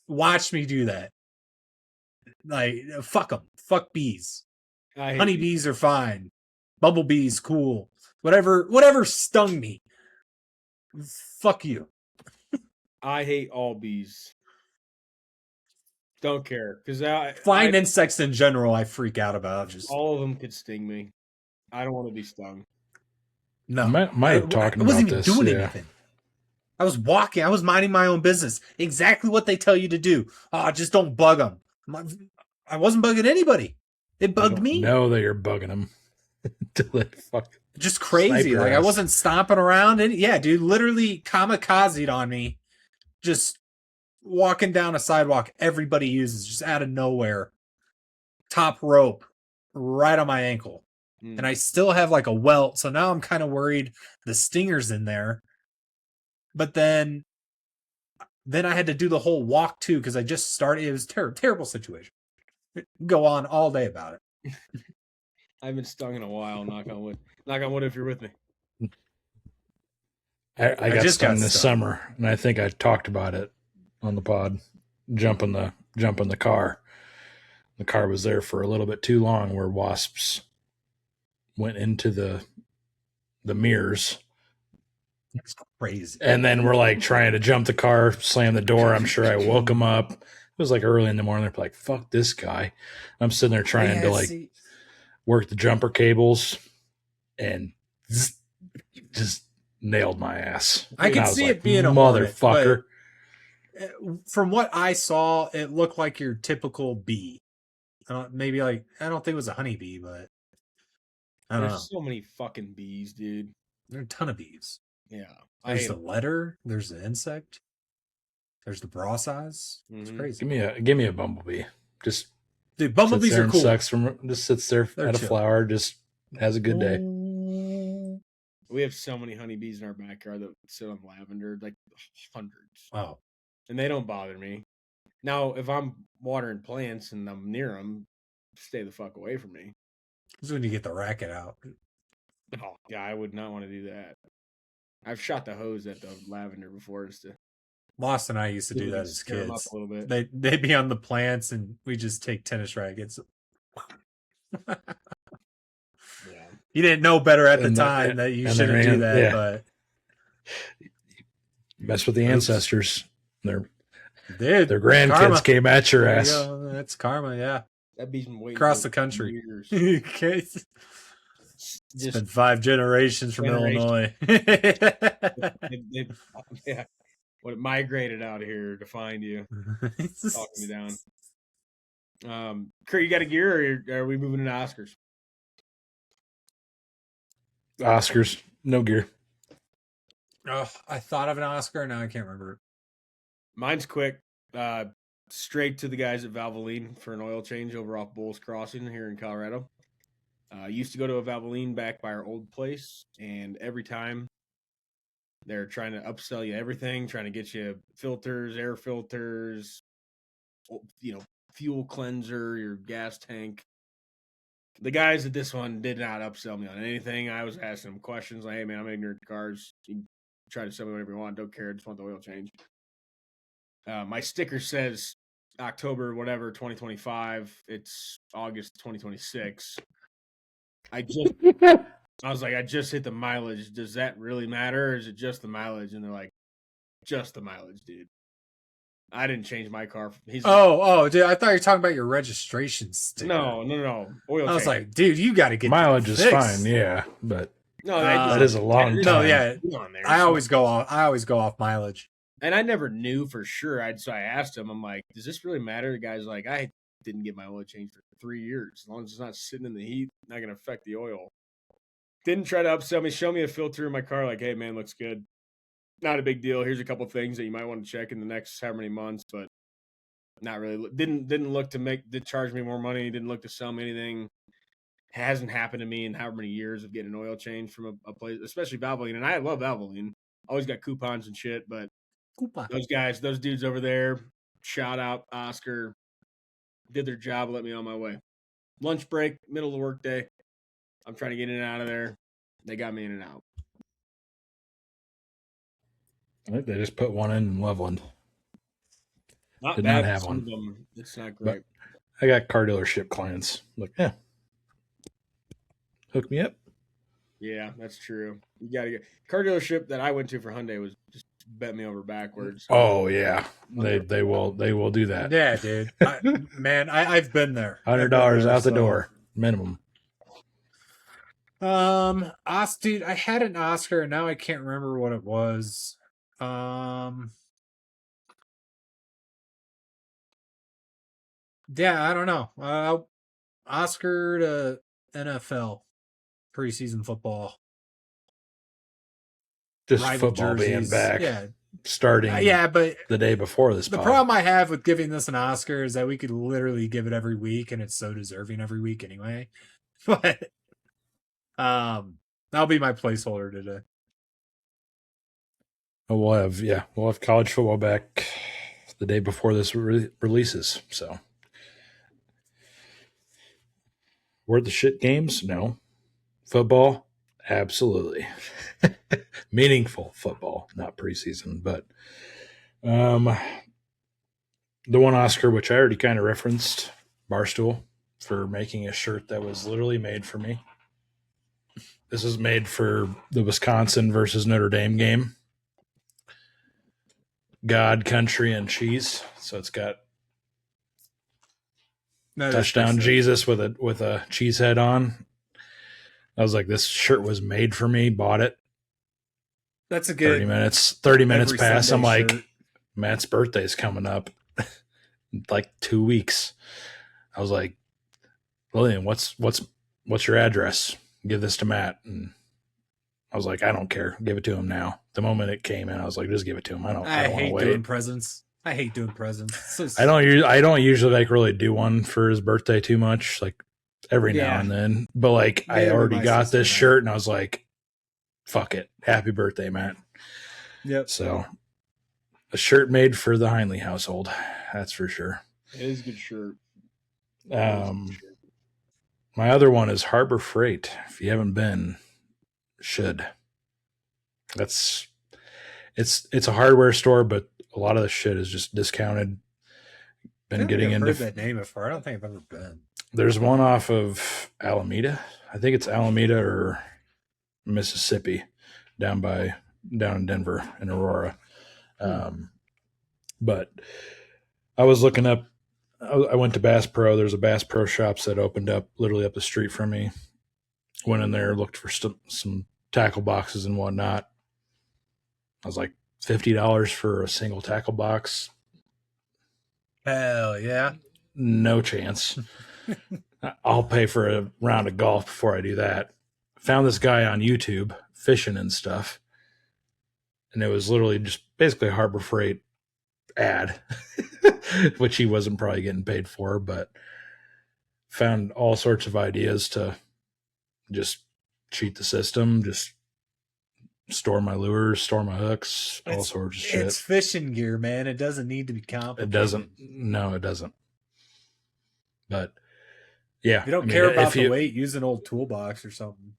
watch me do that. Like, fuck them. Fuck bees. Honeybees are fine. Bumblebees, cool. Whatever stung me. Fuck you. I hate all bees. Don't care. Because flying insects in general, I freak out about. Just all of them could sting me. I don't want to be stung. No. I wasn't even doing anything. I was walking. I was minding my own business. Exactly what they tell you to do. Oh, just don't bug them. I wasn't bugging anybody. It bugged me. Know that you're bugging them. Just crazy. Like, I wasn't stomping around. And yeah, dude, literally kamikazed on me. Just walking down a sidewalk everybody uses, just out of nowhere. Top rope right on my ankle. And I still have like a welt. So now I'm kind of worried the stinger's in there. But then I had to do the whole walk too because I just started. It was a terrible situation. Go on all day about it. I haven't stung in a while. Knock on wood. Knock on wood if you're with me. I got stung this summer, and I think I talked about it on the pod. Jumping the car. The car was there for a little bit too long, where wasps went into the mirrors. It's crazy. And then we're like trying to jump the car, slam the door. I'm sure I woke him up. It was like early in the morning. They're like, "Fuck this guy." I'm sitting there trying to work the jumper cables, and just nailed my ass. I can see it being a motherfucker. Hornet, from what I saw, it looked like your typical bee. Maybe like, I don't think it was a honeybee, but I don't know. There's so many fucking bees, dude. There are a ton of bees. Yeah. There's the letter. There's the insect. There's the bra size. It's crazy. Give me a bumblebee. Just dude, bumblebees are cool. Just sits there at a flower, just has a good day. We have so many honeybees in our backyard that sit on lavender, like hundreds. Wow. And they don't bother me. Now, if I'm watering plants and I'm near them, stay the fuck away from me. This is when you get the racket out. Oh, yeah, I would not want to do that. I've shot the hose at the lavender before. Lost and I used to do that as kids. A little bit. They'd be on the plants and we just take tennis rackets. Yeah. You didn't know better at the And time that you and shouldn't their do that, yeah. but Mess with the ancestors. Their dude, grandkids karma. came at your There you ass. go. That's karma, yeah. That beat's been waiting Across for the country. years. Okay. It's been 5 generations from Illinois. Yeah, what it migrated out here to find you, talking me down. Kurt, you got a gear, or are we moving into Oscars? Oscars, no gear. Oh, I thought of an Oscar. Now I can't remember it. Mine's quick. Straight to the guys at Valvoline for an oil change over off Bulls Crossing here in Colorado. Used to go to a Valvoline back by our old place, and every time they're trying to upsell you everything, trying to get you filters, air filters, fuel cleanser, your gas tank. The guys at this one did not upsell me on anything. I was asking them questions like, hey, man, I'm ignorant to cars. You can try to sell me whatever you want. Don't care. Just want the oil change. My sticker says October, whatever, 2025. It's August 2026. I was like, I just hit the mileage. Does that really matter? Or is it just the mileage? And they're like, just the mileage, dude. I didn't change my car. Dude, I thought you were talking about your registration sticker. No. Oil I was change. like, dude, you got to get mileage is fixed. fine, yeah, but No, that is a long time. No, yeah, on there. I always go off mileage. And I never knew for sure. So I asked him, I'm like, does this really matter? The guy's like, I didn't get my oil changed for 3 years. As long as it's not sitting in the heat, not going to affect the oil. Didn't try to upsell me. Show me a filter in my car. Like, hey, man, looks good. Not a big deal. Here's a couple things that you might want to check in the next however many months, but not really. Didn't look to charge me more money. Didn't look to sell me anything. Hasn't happened to me in however many years of getting an oil change from a place, especially Valvoline. And I love Valvoline. Always got coupons and shit, but those dudes over there, shout out Oscar, did their job, let me on my way. Lunch break, middle of the work day. I'm trying to get in and out of there. They got me in and out. I think they just put one in Loveland. Not Did bad. not have Some one. of them, it's not great. I got car dealership clients. Like, yeah, hook me up. Yeah, that's true. You got to get car dealership that I went to for Hyundai was just bent me over backwards. Oh yeah, they will do that. Yeah, dude. I've been there. $100 out the door minimum. Dude, I had an Oscar and now I can't remember what it was. Yeah, I don't know. Oscar to NFL preseason football. Just rival football jerseys. being back. Yeah. Starting but the day before this. The problem I have with giving this an Oscar is that we could literally give it every week and it's so deserving every week anyway. But that'll be my placeholder today. We'll have college football back the day before this releases. So, were the shit games? No. Football? Absolutely. Meaningful football, not preseason. But the one Oscar, which I already kind of referenced, Barstool, for making a shirt that was literally made for me. This is made for the Wisconsin versus Notre Dame game. God, country, and cheese. So it's got touchdown Jesus with a cheese head on. I was like, this shirt was made for me. Bought it. That's a good 30 minutes pass. I'm like, shirt. Matt's birthday's coming up in like 2 weeks. I was like, Lillian, what's your address? Give this to Matt. And I was like, I don't care. Give it to him now. The moment it came in, I was like, just give it to him. I don't hate want to doing wait. presents. I hate doing presents. So I don't usually like really do one for his birthday too much, like every now and then. But like I already got this shirt and I was like, fuck it. Happy birthday, Matt. Yep. So a shirt made for the Heinley household. That's for sure. It is a good shirt. My other one is Harbor Freight. If you haven't been, should. It's a hardware store, but a lot of the shit is just discounted. Been getting into heard that name before. I don't think I've ever been. There's one off of Alameda. I think it's Alameda or Mississippi, down in Denver in Aurora. But I was looking up. I went to Bass Pro. There's a Bass Pro shops that opened up literally up the street from me. Went in there, looked for some tackle boxes and whatnot. I was like $50 for a single tackle box. Hell yeah. No chance. I'll pay for a round of golf before I do that. Found this guy on YouTube fishing and stuff. And it was literally just basically a Harbor Freight ad, which he wasn't probably getting paid for, but found all sorts of ideas to just cheat the system, just store my lures, store my hooks, all sorts of shit. It's fishing gear, man. It doesn't need to be complicated. It doesn't. No, it doesn't. But yeah, if you don't care about the weight, use an old toolbox or something.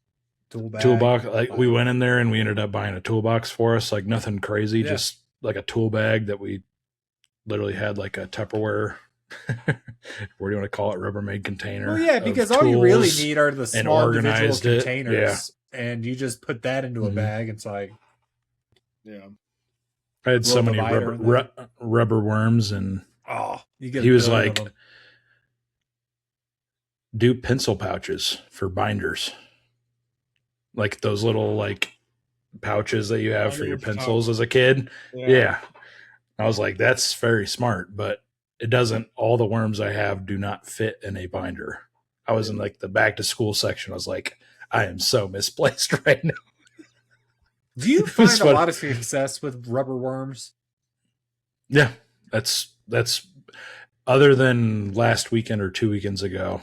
Toolbox. Like we went in there and we ended up buying a toolbox for us, like nothing crazy, just like a tool bag that we literally had like a Tupperware. What do you want to call it? Rubbermaid container. Well, yeah, because all you really need are the small individual containers, and you just put that into a bag. It's like, I had so many rubber worms, and he was like, do pencil pouches for binders, like those little like pouches that you have for your pencils as a kid. Yeah. I was like, that's very smart, but it doesn't. All the worms I have do not fit in a binder. I was in like the back to school section. I was like, I am so misplaced right now. Do you find a lot of success with rubber worms? Yeah, that's other than last weekend or 2 weekends ago.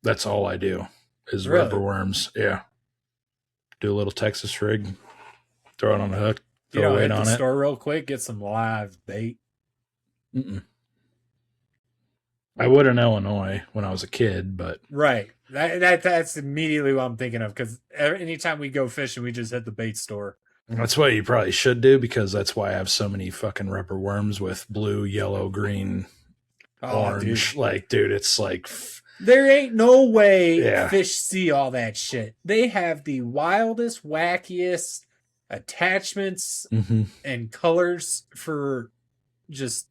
That's all I do is rubber worms. Yeah, do a little Texas rig, throw it on the hook, throw weight on it. Store real quick, get some live bait. I would in Illinois when I was a kid, but right. That's immediately what I'm thinking of, because anytime we go fishing, we just hit the bait store. That's what you probably should do, because that's why I have so many fucking rubber worms with blue, yellow, green, orange. Dude. Like, dude, it's like there ain't no way fish see all that shit. They have the wildest, wackiest attachments and colors for just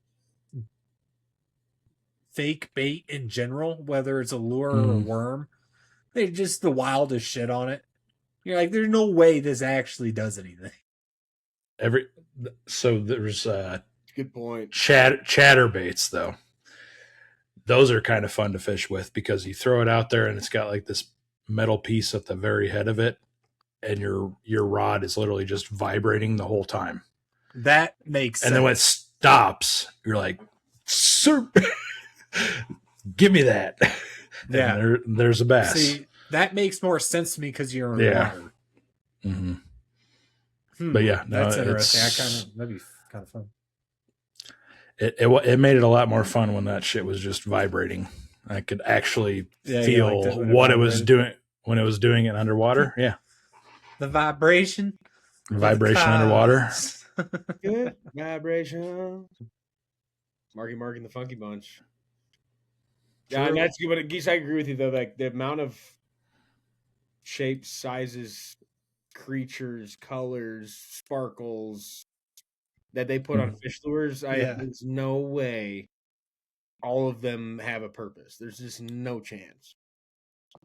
fake bait in general, whether it's a lure or a worm. They're just the wildest shit on it. You're like, there's no way this actually does anything. So there's good point. Chatterbaits though. Those are kind of fun to fish with, because you throw it out there and it's got like this metal piece at the very head of it, and your rod is literally just vibrating the whole time. That makes sense. And then when it stops, you're like, sir, give me that. Yeah. There's a bass. See, that makes more sense to me because you're in water. But yeah, no, that's interesting. That'd be kind of fun. It made it a lot more fun when that shit was just vibrating. I could actually feel what it was doing when it was doing it underwater. Yeah. The vibration. Vibration underwater. Good vibration. Marky Mark and the Funky Bunch. Yeah, and that's good. But Geese, I agree with you though. Like the amount of shapes, sizes, creatures, colors, sparkles that they put on fish lures, there's no way all of them have a purpose. There's just no chance.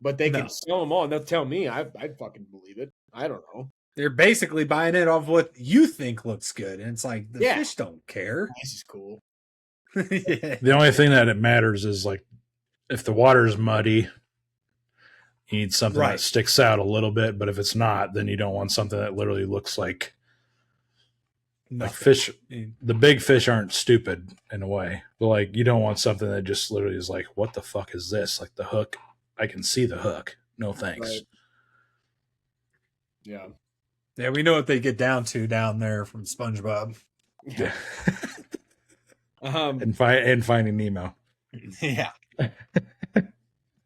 But they can sell them all, and they'll tell me. I'd fucking believe it. I don't know. They're basically buying it off what you think looks good, and it's like the fish don't care. This is cool. The only thing that it matters is like if the water is muddy, you need something that sticks out a little bit. But if it's not, then you don't want something that literally looks like fish. The big fish aren't stupid in a way, but like you don't want something that just literally is like, what the fuck is this? Like the hook, I can see the hook. No thanks. Right. Yeah. Yeah, we know what they get down to down there from SpongeBob. Yeah. And Finding Nemo. Yeah.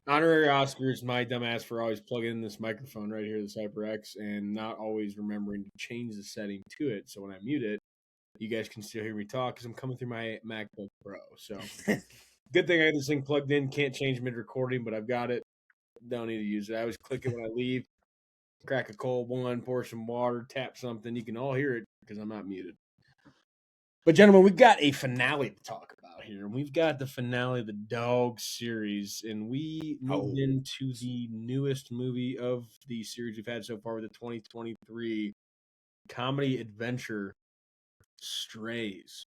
Honorary Oscars, my dumbass for always plugging in this microphone right here, this HyperX, and not always remembering to change the setting to it. So when I mute it, you guys can still hear me talk because I'm coming through my MacBook Pro. So Good thing I got this thing plugged in. Can't change mid-recording, but I've got it. Don't need to use it. I always click it when I leave. Crack a cold one, pour some water, tap something. You can all hear it because I'm not muted. But gentlemen, we've got a finale to talk about here. We've got the finale of the DAWGS series, and we moved into the newest movie of the series we've had so far with the 2023 comedy adventure Strays,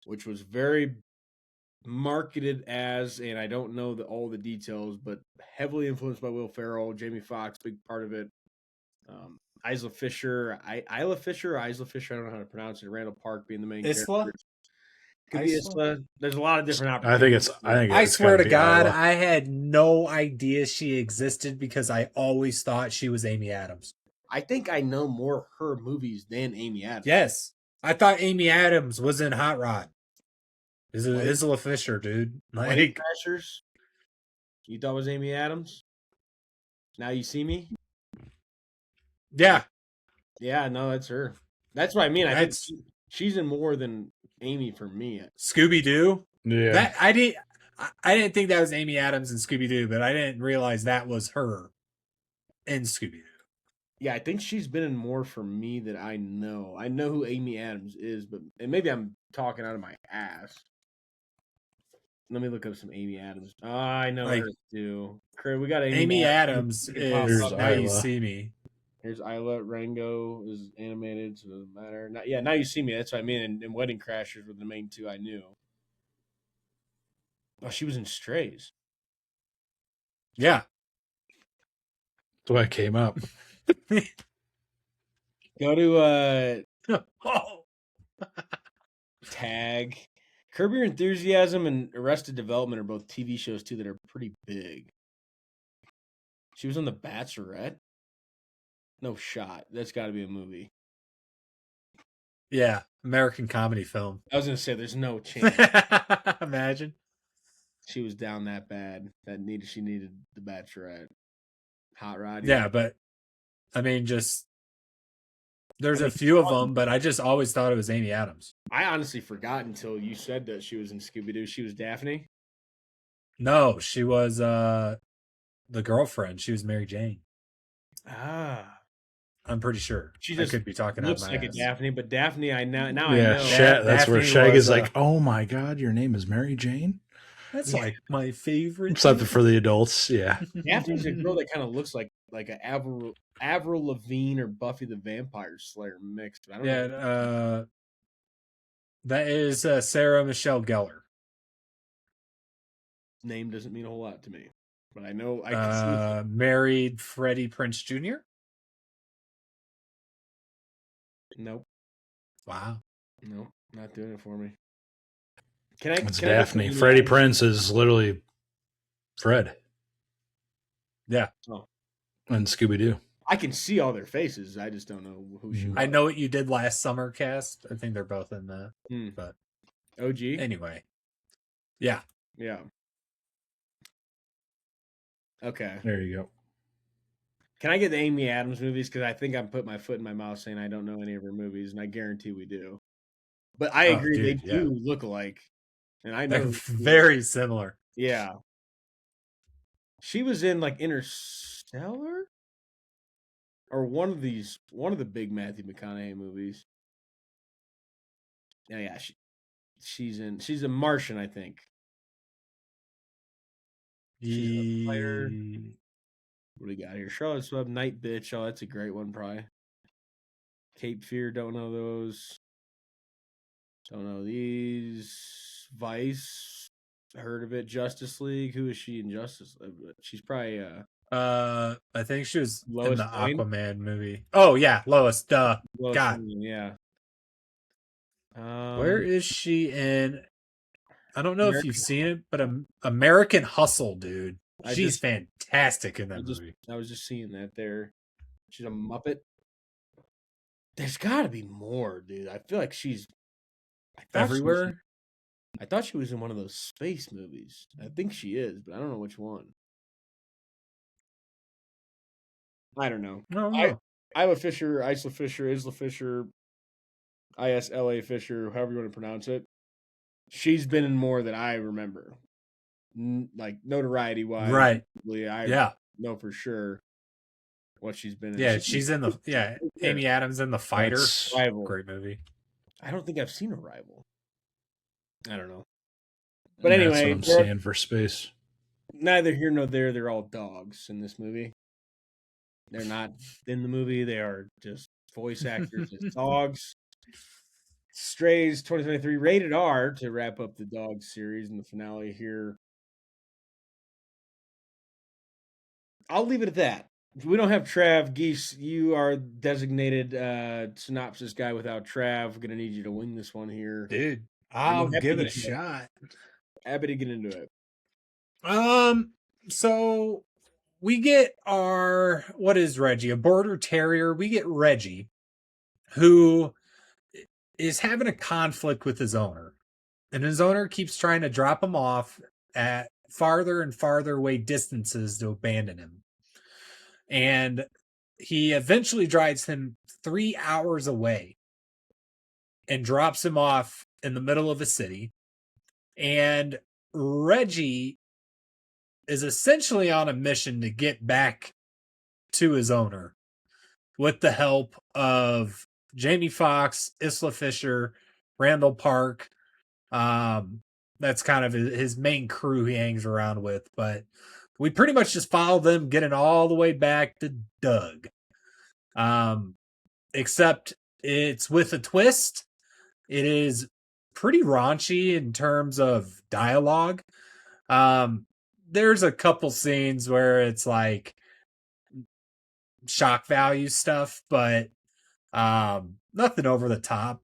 which was very marketed as, and I don't know all the details, but heavily influenced by Will Ferrell, Jamie Foxx, big part of it. Isla Fisher, Isla Fisher, I don't know how to pronounce it. Randall Park being the main character. Could be Isla. There's a lot of different opportunities. I swear to God, I had no idea she existed because I always thought she was Amy Adams. I think I know more of her movies than Amy Adams. Yes. I thought Amy Adams was in Hot Rod. Isla Fisher, dude. Wedding Crashers? You thought it was Amy Adams? Now You See Me? Yeah. Yeah, no, that's her. That's what I mean. I think she's in more than Amy for me. Scooby-Doo? Yeah. I didn't think that was Amy Adams in Scooby-Doo, but I didn't realize that was her in Scooby-Doo. Yeah, I think she's been in more for me than I know. I know who Amy Adams is, but and maybe I'm talking out of my ass. Let me look up some Amy Adams. Oh, I know her too. We got Amy Adams is Now You See Me. Here's Isla. Rango is animated, so it doesn't matter. Now You See Me. That's what I mean. And Wedding Crashers were the main two I knew. Oh, she was in Strays. Yeah. That's why I came up. Go to Tag. Curb Your Enthusiasm and Arrested Development are both TV shows too that are pretty big. She was on The Bachelorette. No shot. That's got to be a movie. Yeah, American comedy film. I was gonna say there's no chance. Imagine she was down that bad. She needed The Bachelorette. Hot Rod. Yeah, but I mean, there's a few of them, but I just always thought it was Amy Adams. I honestly forgot until you said that she was in Scooby-Doo. She was Daphne? No, she was the girlfriend. She was Mary Jane. Ah. I'm pretty sure. I could be talking out looks my like ass. a Daphne, but Daphne, I know. That's Daphne where Shag is like, oh my God, your name is Mary Jane? That's like my favorite. Something for the adults, yeah. Daphne's a girl that kind of looks like an Avril Lavigne or Buffy the Vampire Slayer mixed. I don't know. That is Sarah Michelle Gellar. Name doesn't mean a whole lot to me, but I know I can see married Freddie Prinze Jr. Nope. Wow. Nope, not doing it for me. It's Daphne. Freddie Prinze is literally Fred. Yeah. Oh. And Scooby-Doo. I can see all their faces. I just don't know who she was. I Know What You Did Last Summer cast. I think they're both in that. But OG? Anyway. Yeah. Yeah. Okay. There you go. Can I get the Amy Adams movies? Because I think I'm putting my foot in my mouth saying I don't know any of her movies, and I guarantee we do. But I agree, they do look alike. And I know they're very similar. Yeah. She was in like Interstellar? Or one of the big Matthew McConaughey movies. Yeah, she's a Martian, I think. She's a fighter. What do we got here? Charlotte's Web, Night Bitch. Oh, that's a great one, probably. Cape Fear, don't know those. Don't know these. Vice, heard of it. Justice League. Who is she in Justice League? She's probably I think she was Lois in the Lane? Aquaman movie. Oh yeah, Lois. Duh. Lois God. Lane, yeah. Where is she in? I don't know if you've seen it, but American Hustle, dude. She's fantastic in that movie. I was just seeing that there. She's a Muppet. There's got to be more, dude. I feel like she's everywhere. I thought she was in one of those space movies. I think she is, but I don't know which one. I don't know. No. Isla Fisher, Isla Fisher, ISLA Fisher, however you want to pronounce it. She's been in more than I remember. like notoriety wise. Right. I know for sure what she's been in. Yeah, she's in the Amy Adams in The Fighter. Rival. Great movie. I don't think I've seen Arrival. I don't know. But anyway, that's what I'm saying for space. Neither here nor there. They're all dogs in this movie. They're not in the movie. They are just voice actors as dogs. Strays 2023 rated R to wrap up the DAWGS series in the finale here. I'll leave it at that. We don't have Trav. Geese, you are designated synopsis guy without Trav. We're going to need you to wing this one here. Dude, I'll give it a shot. Happy to get into it. So we get what is Reggie? A border terrier. We get Reggie, who is having a conflict with his owner. And his owner keeps trying to drop him off at farther and farther away distances to abandon him. And he eventually drives him 3 hours away and drops him off in the middle of a city. And Reggie is essentially on a mission to get back to his owner with the help of Jamie Foxx, Isla Fisher, Randall Park. That's kind of his main crew he hangs around with. But we pretty much just follow them getting all the way back to Doug. Except it's with a twist. It is pretty raunchy in terms of dialogue. There's a couple scenes where it's like shock value stuff, but nothing over the top.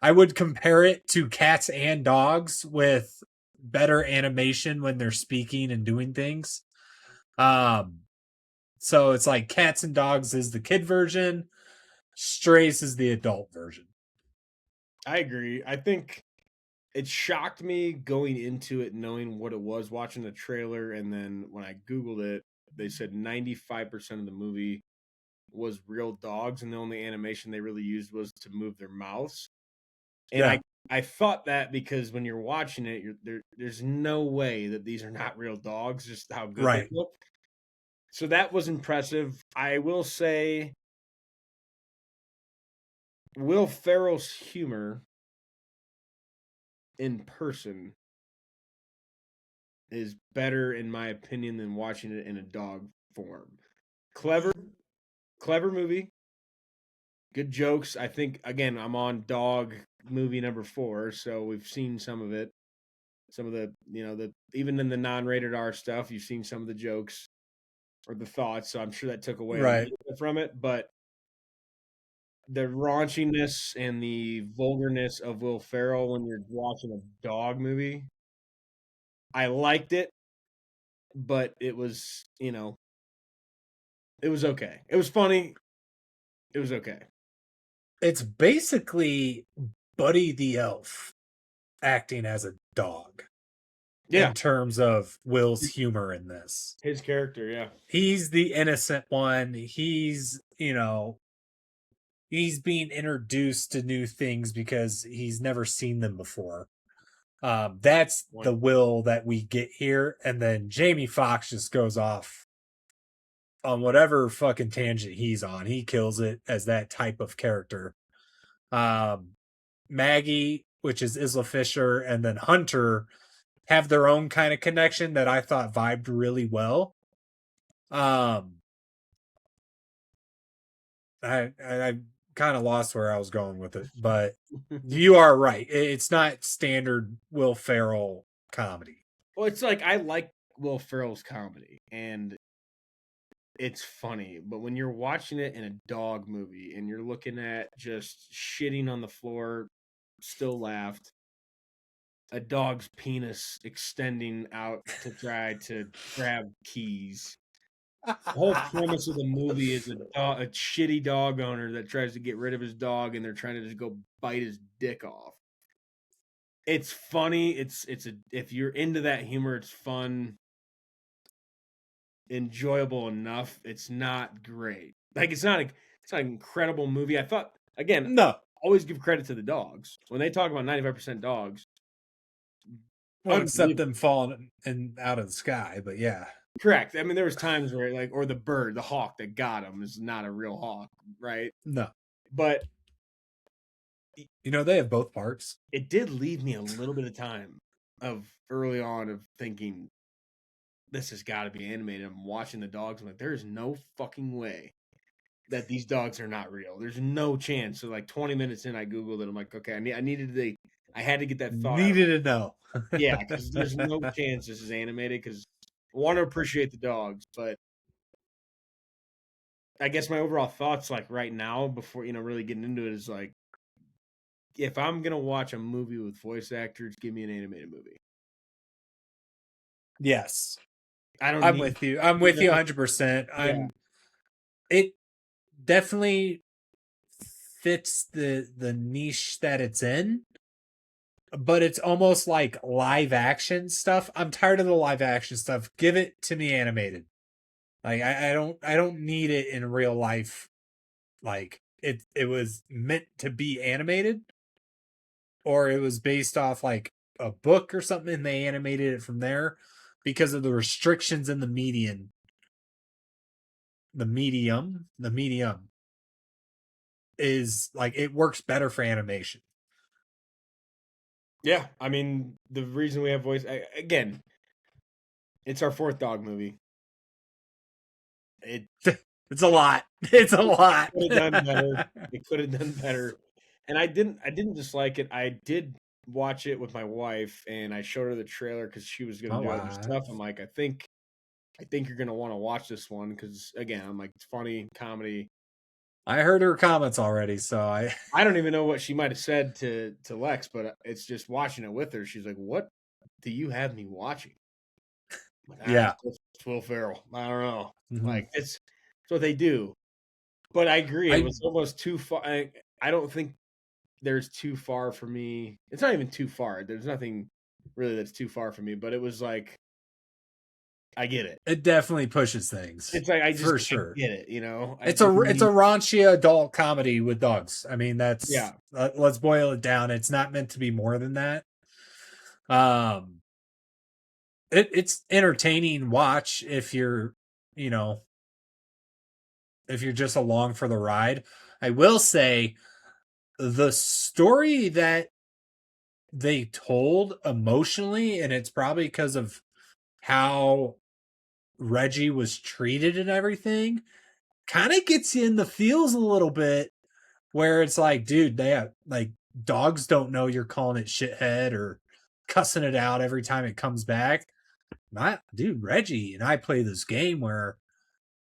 I would compare it to Cats and Dogs with better animation when they're speaking and doing things. So it's like Cats and Dogs is the kid version, Strays is the adult version. I agree. I think it shocked me going into it knowing what it was, watching the trailer, and then when I Googled it, they said 95% of the movie was real dogs, and the only animation they really used was to move their mouths. And I thought that because when you're watching it, there's no way that these are not real dogs, just how good they look. So that was impressive. I will say Will Ferrell's humor in person is better, in my opinion, than watching it in a dog form. Clever movie. Good jokes. I think, again, I'm on dog movie number 4, so we've seen some of it. Some of the, even in the non-rated R stuff, you've seen some of the jokes or the thoughts, so I'm sure that took away a little bit from it, but the raunchiness and the vulgarness of Will Ferrell when you're watching a dog movie, I liked it, but it was, it was okay. It was funny. It was okay. It's basically Buddy the Elf acting as a dog. Yeah. In terms of Will's humor in this. His character, yeah. He's the innocent one. He's, he's being introduced to new things because he's never seen them before. That's the Will that we get here. And then Jamie Foxx just goes off on whatever fucking tangent he's on. He kills it as that type of character. Maggie, which is Isla Fisher, and then Hunter have their own kind of connection that I thought vibed really well. I kind of lost where I was going with it, but you are right. It's not standard Will Ferrell comedy. Well, it's like I like Will Ferrell's comedy, and it's funny, but when you're watching it in a dog movie and you're looking at just shitting on the floor, still laughed, a dog's penis extending out to try to grab keys. The whole premise of the movie is a shitty dog owner that tries to get rid of his dog, and they're trying to just go bite his dick off. It's funny. If you're into that humor, it's fun, enjoyable enough. It's not great. Like it's not an incredible movie. I thought, again, always give credit to the dogs when they talk about 95% dogs. Well, except them falling out of the sky, but yeah. Correct. I mean, there was times where like, or the bird, the hawk that got him is not a real hawk, right? No. But you know, they have both parts. It did leave me a little bit of time of early on of thinking this has got to be animated. I'm watching the dogs. I'm like, there is no fucking way that these dogs are not real. There's no chance. So like 20 minutes in, I Googled it. I'm like, okay, I had to get that thought. Needed to know. Yeah, because there's no chance this is animated because I want to appreciate the dogs, but I guess my overall thoughts like right now before, really getting into it is like, if I'm going to watch a movie with voice actors, give me an animated movie. Yes. I'm with you. I'm with you 100%. Yeah. It definitely fits the niche that it's in, but it's almost like live action stuff. I'm tired of the live action stuff. Give it to me animated. Like I don't need it in real life. Like it was meant to be animated, or it was based off like a book or something, and they animated it from there because of the restrictions in the medium is like it works better for animation. Yeah, I mean the reason we have voice again, it's our fourth dog movie. It's a lot. It's a lot. It could have done better. It could have done better, and I didn't dislike it. I did watch it with my wife, and I showed her the trailer because she was going to do other stuff. I'm like, I think you're going to want to watch this one because again, I'm like, it's funny comedy. I heard her comments already, so I don't even know what she might have said to Lex, but it's just watching it with her. She's like, "What do you have me watching?" Like, yeah, it's Will Ferrell. I don't know. Mm-hmm. Like it's what they do. But I agree, it was almost too far. I don't think there's too far for me. It's not even too far. There's nothing really that's too far for me. But it was like, I get it. It definitely pushes things. It's like I just for sure get it. It's a raunchy adult comedy with dogs. I mean, that's let's boil it down. It's not meant to be more than that. It's entertaining watch if you're if you're just along for the ride. I will say the story that they told emotionally, and it's probably because of how Reggie was treated and everything, kind of gets you in the feels a little bit, where it's like, dude, they have like dogs don't know you're calling it shithead or cussing it out every time it comes back. Dude, Reggie and I play this game where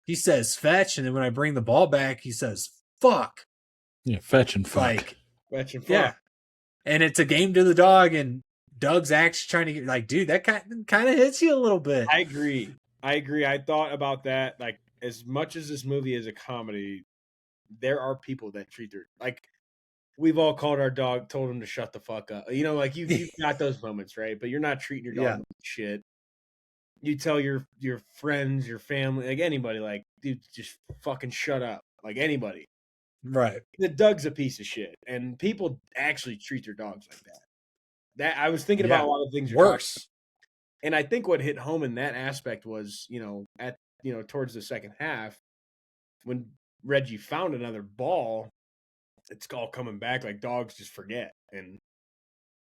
he says fetch, and then when I bring the ball back, he says fuck. Yeah, fetch and fuck. Like fetch and fuck. Yeah. And it's a game to the dog, and Doug's actually trying to get like, dude, that kind of hits you a little bit. I agree. I thought about that. Like, as much as this movie is a comedy, there are people that treat their like. We've all called our dog, told him to shut the fuck up. Like you've got those moments, right? But you're not treating your dog like shit. You tell your friends, your family, like anybody, like, dude, just fucking shut up. Like anybody. Right. The Doug's a piece of shit. And people actually treat their dogs like that. That I was thinking about a lot of things worse. And I think what hit home in that aspect was, towards the second half, when Reggie found another ball, it's all coming back. Like dogs just forget. And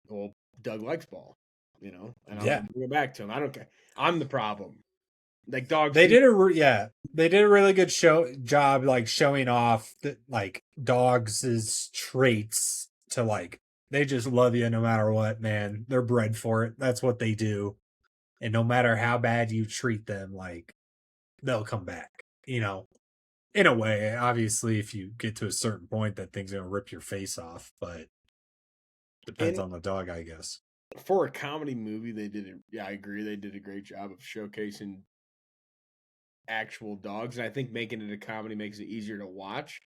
well, Doug likes ball, and I'm gonna bring it back to him. I don't care. I'm the problem. Like dogs. They did a really good job like showing off that like dogs' traits to like they just love you no matter what, man. They're bred for it. That's what they do. And no matter how bad you treat them, like they'll come back, in a way. Obviously, if you get to a certain point, that thing's going to rip your face off, but depends on the dog, I guess. For a comedy movie, they did it. Yeah, I agree. They did a great job of showcasing actual dogs. And I think making it a comedy makes it easier to watch.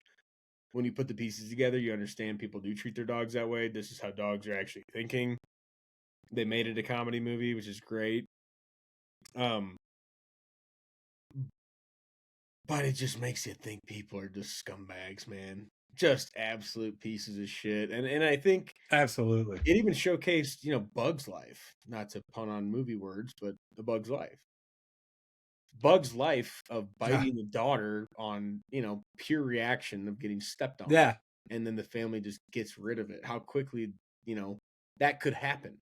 When you put the pieces together, you understand people do treat their dogs that way. This is how dogs are actually thinking. They made it a comedy movie, which is great. But it just makes you think people are just scumbags, man. just absolute pieces of shit. And I think Absolutely. it even showcased, Bug's life. Not to pun on movie words, but the Bug's life. Bug's life of biting the daughter on, pure reaction of getting stepped on. Yeah. And then the family just gets rid of it. How quickly, that could happen.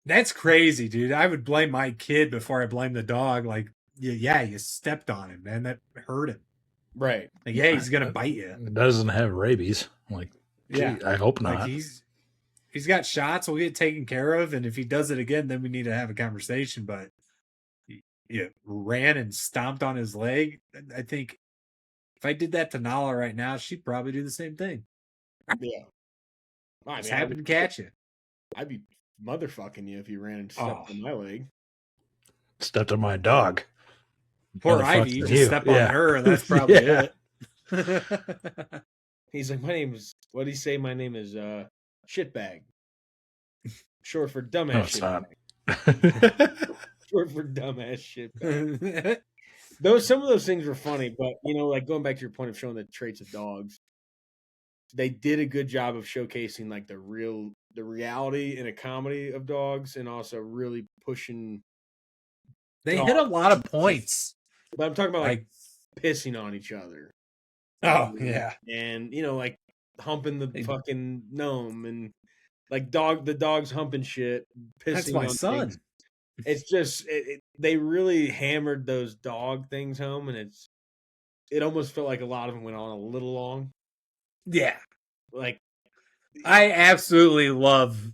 That's crazy, dude. I would blame my kid before I blame the dog. Like, yeah, you stepped on him, man. That hurt him. Right. Like, yeah, he's gonna bite you. It doesn't have rabies. Like, Yeah, gee, I hope not. Like he's got shots. We'll get taken care of, and if he does it again, then we need to have a conversation. But you ran and stomped on his leg. I think if I did that to Nala right now, she'd probably do the same thing. Yeah. Just happen to catch you. I'd be motherfucking you if you ran and stepped on my leg. Stepped on my dog. Poor Ivy, you just step on her, and that's probably it. He's like, what did he say? My name is Shitbag. Short for dumbass shitbag. Short for dumbass shitbag. Some of those things were funny, but like going back to your point of showing the traits of dogs, they did a good job of showcasing like the reality in a comedy of dogs, and also really pushing. They hit a lot of points. But I'm talking about like pissing on each other. Oh yeah, and like humping the fucking gnome, and like the dog's humping shit, pissing. That's my on son. Things. It's just they really hammered those dog things home, and it almost felt like a lot of them went on a little long. Yeah, like I absolutely love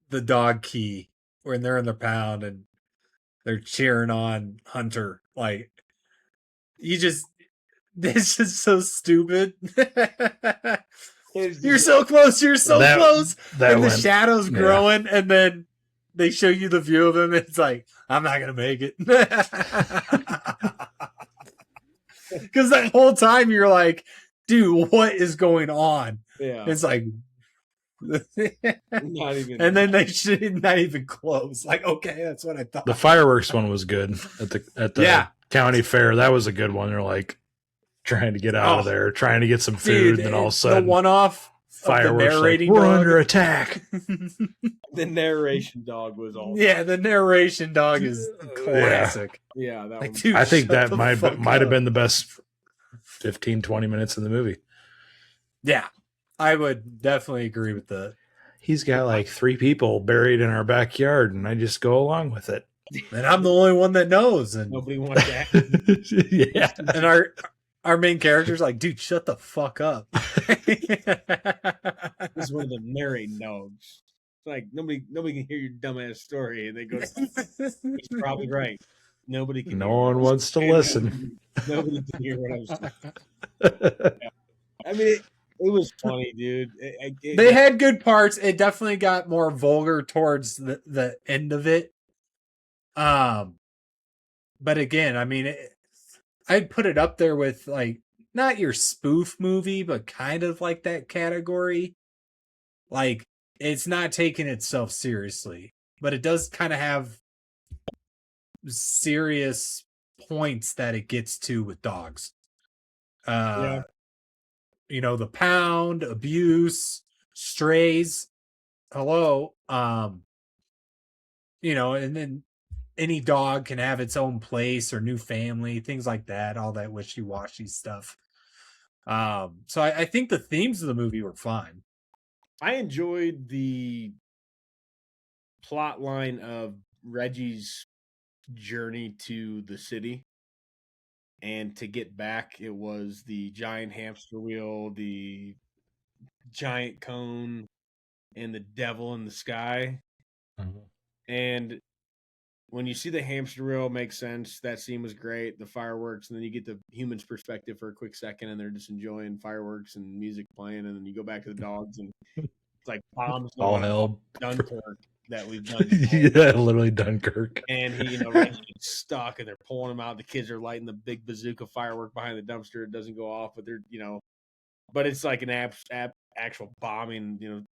the dog key when they're in the pound and they're cheering on Hunter. Like, it's just so stupid. You're so close. You're so close. And the shadow's growing, and then they show you the view of him. And it's like, I'm not gonna make it. Because that whole time you're like, dude, what is going on? Yeah, it's like. Not even, and then they should not even close. Like, okay, that's what I thought. The fireworks one was good at the county fair. That was a good one. They're like trying to get out of there, trying to get some food, and then all of a sudden, the one-off fireworks. Like, we're under attack. The narration dog was all. Yeah, the narration dog is classic. Yeah, that like, dude, I think that might have been the best 15-20 minutes in the movie. Yeah. I would definitely agree with that. He's got like 3 people buried in our backyard, and I just go along with it. And I'm the only one that knows. And nobody wants that. Yeah. And our main character's like, dude, shut the fuck up. This is one of the narrating dogs. It's like nobody can hear your dumbass story, and they go, he's probably right. Nobody can. No one wants to listen. Nobody can hear what I'm saying. Yeah. I mean. It was funny, dude. They had good parts. It definitely got more vulgar towards the end of it. But again, I mean, I'd put it up there with like not your spoof movie, but kind of like that category. Like, it's not taking itself seriously, but it does kind of have serious points that it gets to with dogs. Yeah. The pound, abuse, strays. Hello. And then any dog can have its own place or new family, things like that, all that wishy-washy stuff. So I think the themes of the movie were fine. I enjoyed the plot line of Reggie's journey to the city. And to get back, it was the giant hamster wheel, the giant cone, and the devil in the sky. Mm-hmm. And when you see the hamster wheel, it makes sense. That scene was great. The fireworks, and then you get the human's perspective for a quick second, and they're just enjoying fireworks and music playing. And then you go back to the dogs, and it's like bombs all hell Dunkirk that we've done. Yeah, literally Dunkirk. And he, Reggie's stuck, and they're pulling him out. The kids are lighting the big bazooka firework behind the dumpster. It doesn't go off, but they're, but it's like an actual bombing,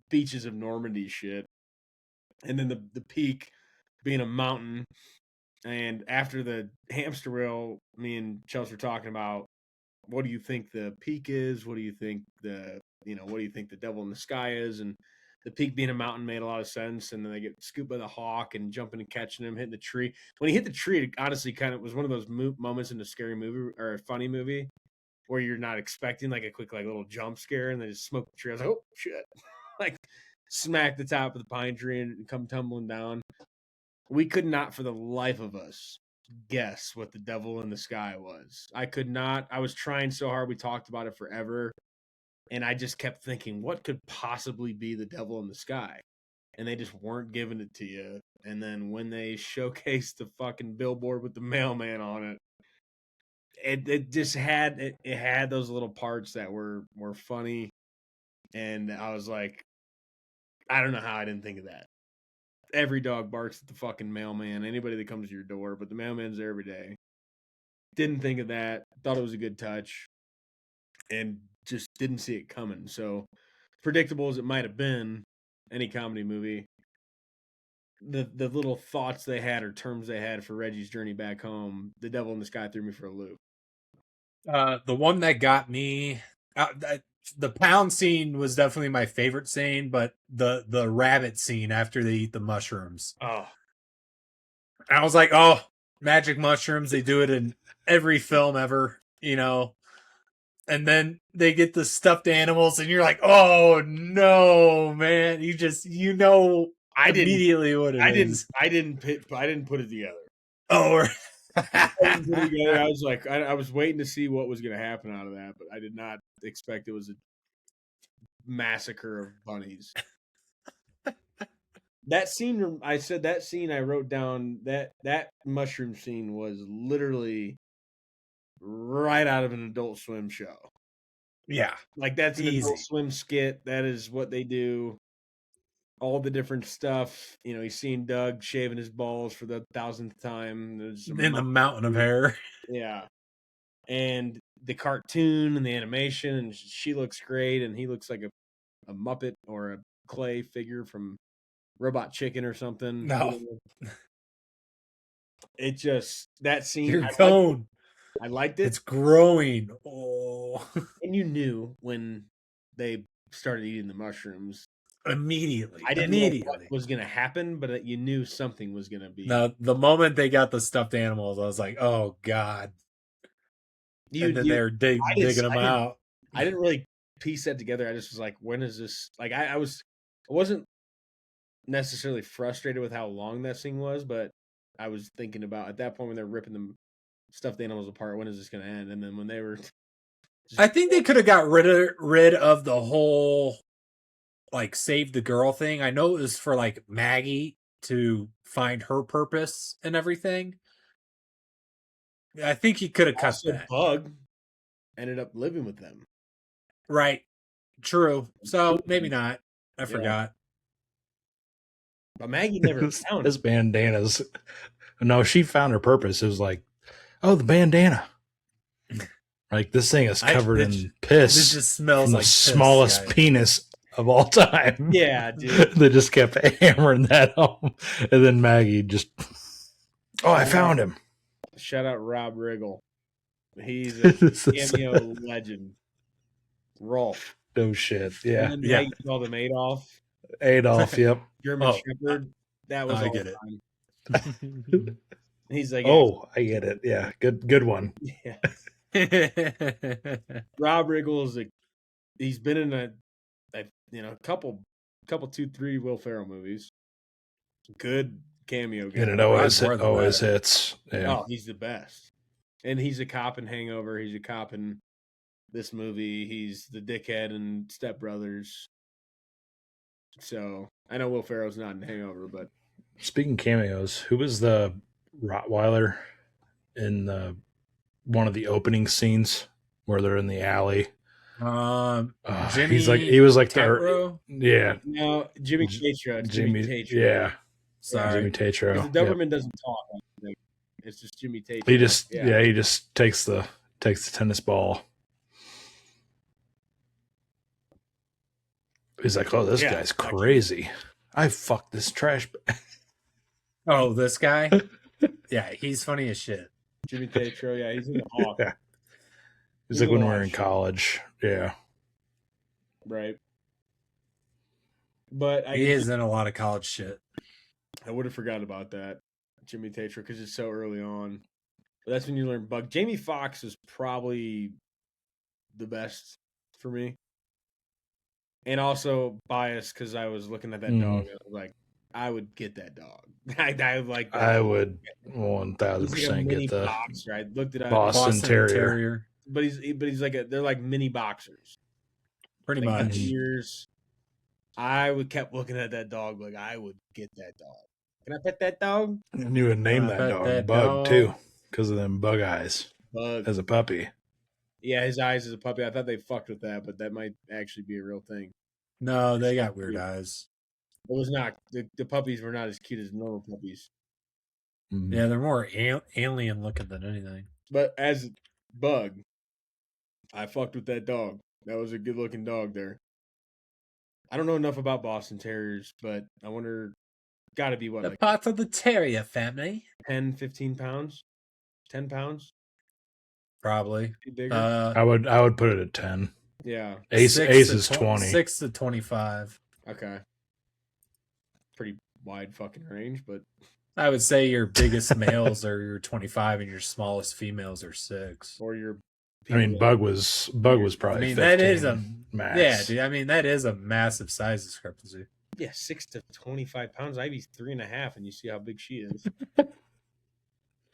beaches of Normandy shit. And then the peak being a mountain. And after the hamster wheel, me and Chelsea were talking about, what do you think the peak is? What do you think what do you think the devil in the sky is? And the peak being a mountain made a lot of sense. And then they get scooped by the hawk and jumping and catching him, hitting the tree. When he hit the tree, it honestly kind of was one of those moments in a scary movie or a funny movie where you're not expecting like a quick like little jump scare, and they just smoke the tree. I was like, oh shit! Like smack the top of the pine tree and come tumbling down. We could not, for the life of us, guess what the devil in the sky was. I could not. I was trying so hard. We talked about it forever. And I just kept thinking, what could possibly be the devil in the sky? And they just weren't giving it to you. And then when they showcased the fucking billboard with the mailman on it just had it had those little parts that were funny. And I was like, I don't know how I didn't think of that. Every dog barks at the fucking mailman, anybody that comes to your door, but the mailman's there every day. Didn't think of that. Thought it was a good touch. And just didn't see it coming. So predictable as it might have been, any comedy movie, the little thoughts they had or terms they had for Reggie's journey back home, the devil in the sky threw me for a loop. The one that got me, the pound scene was definitely my favorite scene, but the rabbit scene after they eat the mushrooms. Oh, I was like, oh, magic mushrooms. They do it in every film ever, you know. And then they get the stuffed animals, and you're like, "Oh no, man!" You know immediately what it is. I didn't put it together. Oh, I was like, I was waiting to see what was going to happen out of that, but I did not expect it was a massacre of bunnies. That scene, I wrote down that mushroom scene was literally right out of an Adult Swim show. Yeah. Like that's an Adult Swim skit. That is what they do. All the different stuff. You know, he's seeing Doug shaving his balls for the 1,000th time. In the mountain of hair. Yeah. And the cartoon and the animation, and she looks great, and he looks like a Muppet or a clay figure from Robot Chicken or something. No. It just, that scene. Your cone. I liked it. It's growing. Oh. And you knew when they started eating the mushrooms. Immediately. I didn't know what was going to happen, but you knew something was going to be. Now, the moment they got the stuffed animals, I was like, oh, God. And then they were digging them out. I didn't really piece that together. I just was like, when is this? Like, I wasn't necessarily frustrated with how long that scene was, but I was thinking about at that point when they're ripping the stuffed animals apart, when is this going to end? And then when they were, I think they could have got rid of the whole like save the girl thing. I know it was for like Maggie to find her purpose and everything. I think he could have cut that. Bug ended up living with them. Right. True. So maybe not. I forgot. But Maggie never found his bandanas. No, she found her purpose. It was like, oh, the bandana. Like this thing is covered in piss. This just smells from like the smallest penis of all time. Yeah, dude. They just kept hammering that home. And then Maggie just, oh, I found him. Shout out Rob Riggle. He's a cameo legend. Rolf. No shit. Yeah. And then Maggie called him Adolf. Yep. German Shepherd. That was all I get it. He's like, oh, I get it. Yeah. Good one. Yeah. Rob Riggle is he's been in a couple 2-3 Will Ferrell movies. Good cameo guy. And it always hits. Yeah. Oh, he's the best. And he's a cop in Hangover. He's a cop in this movie. He's the dickhead in Step Brothers. So I know Will Ferrell's not in Hangover, but speaking cameos, who was the Rottweiler in one of the opening scenes where they're in the alley? Jimmy. He was like yeah. No, Jimmy Tatro. Jimmy Tatro. Yeah. Sorry. Jimmy Tatro. The Doberman doesn't talk. It's just Jimmy Tatro. He just takes the tennis ball. He's like, oh, this guy's crazy. I fucked this trash bag. Oh, this guy? Yeah, he's funny as shit. Jimmy Tatro, yeah, he's in the Hawk. It's like when we were in Shit. college. Yeah. Right. But He is in a lot of college shit. I would have forgotten about that, Jimmy Tatro, because it's so early on. But that's when you learn Bug. Jamie Foxx is probably the best for me. And also biased because I was looking at that dog and I was like, I would get that dog. I would like that. I would He's like a 1000% mini get the boxer. I looked it up. Boston Terrier. But he's like they're like mini boxers. Pretty They got much. ears. I kept looking at that dog like I would get that dog. Can I pet that dog? And you would name that dog Bug too, because of them bug eyes. Bug. As a puppy. Yeah, his eyes as a puppy. I thought they fucked with that, but that might actually be a real thing. No, they got weird eyes. It was not. The puppies were not as cute as normal puppies. Yeah, they're more alien looking than anything. But as Bug, I fucked with that dog. That was a good looking dog there. I don't know enough about Boston Terriers, but I wonder, got to be what, The like part of the terrier family. 10, 15 pounds? 10 pounds? Probably. Bigger? I would put it at 10. Yeah. Ace is 20. 6 to 25. Okay. Pretty wide fucking range, but I would say your biggest males are your 25 and your smallest females are 6. or your. I mean, Bug was probably 15 that is a max. Yeah, dude. I mean, that is a massive size discrepancy. Yeah, 6 to 25 pounds. I'd be 3.5, and you see how big she is.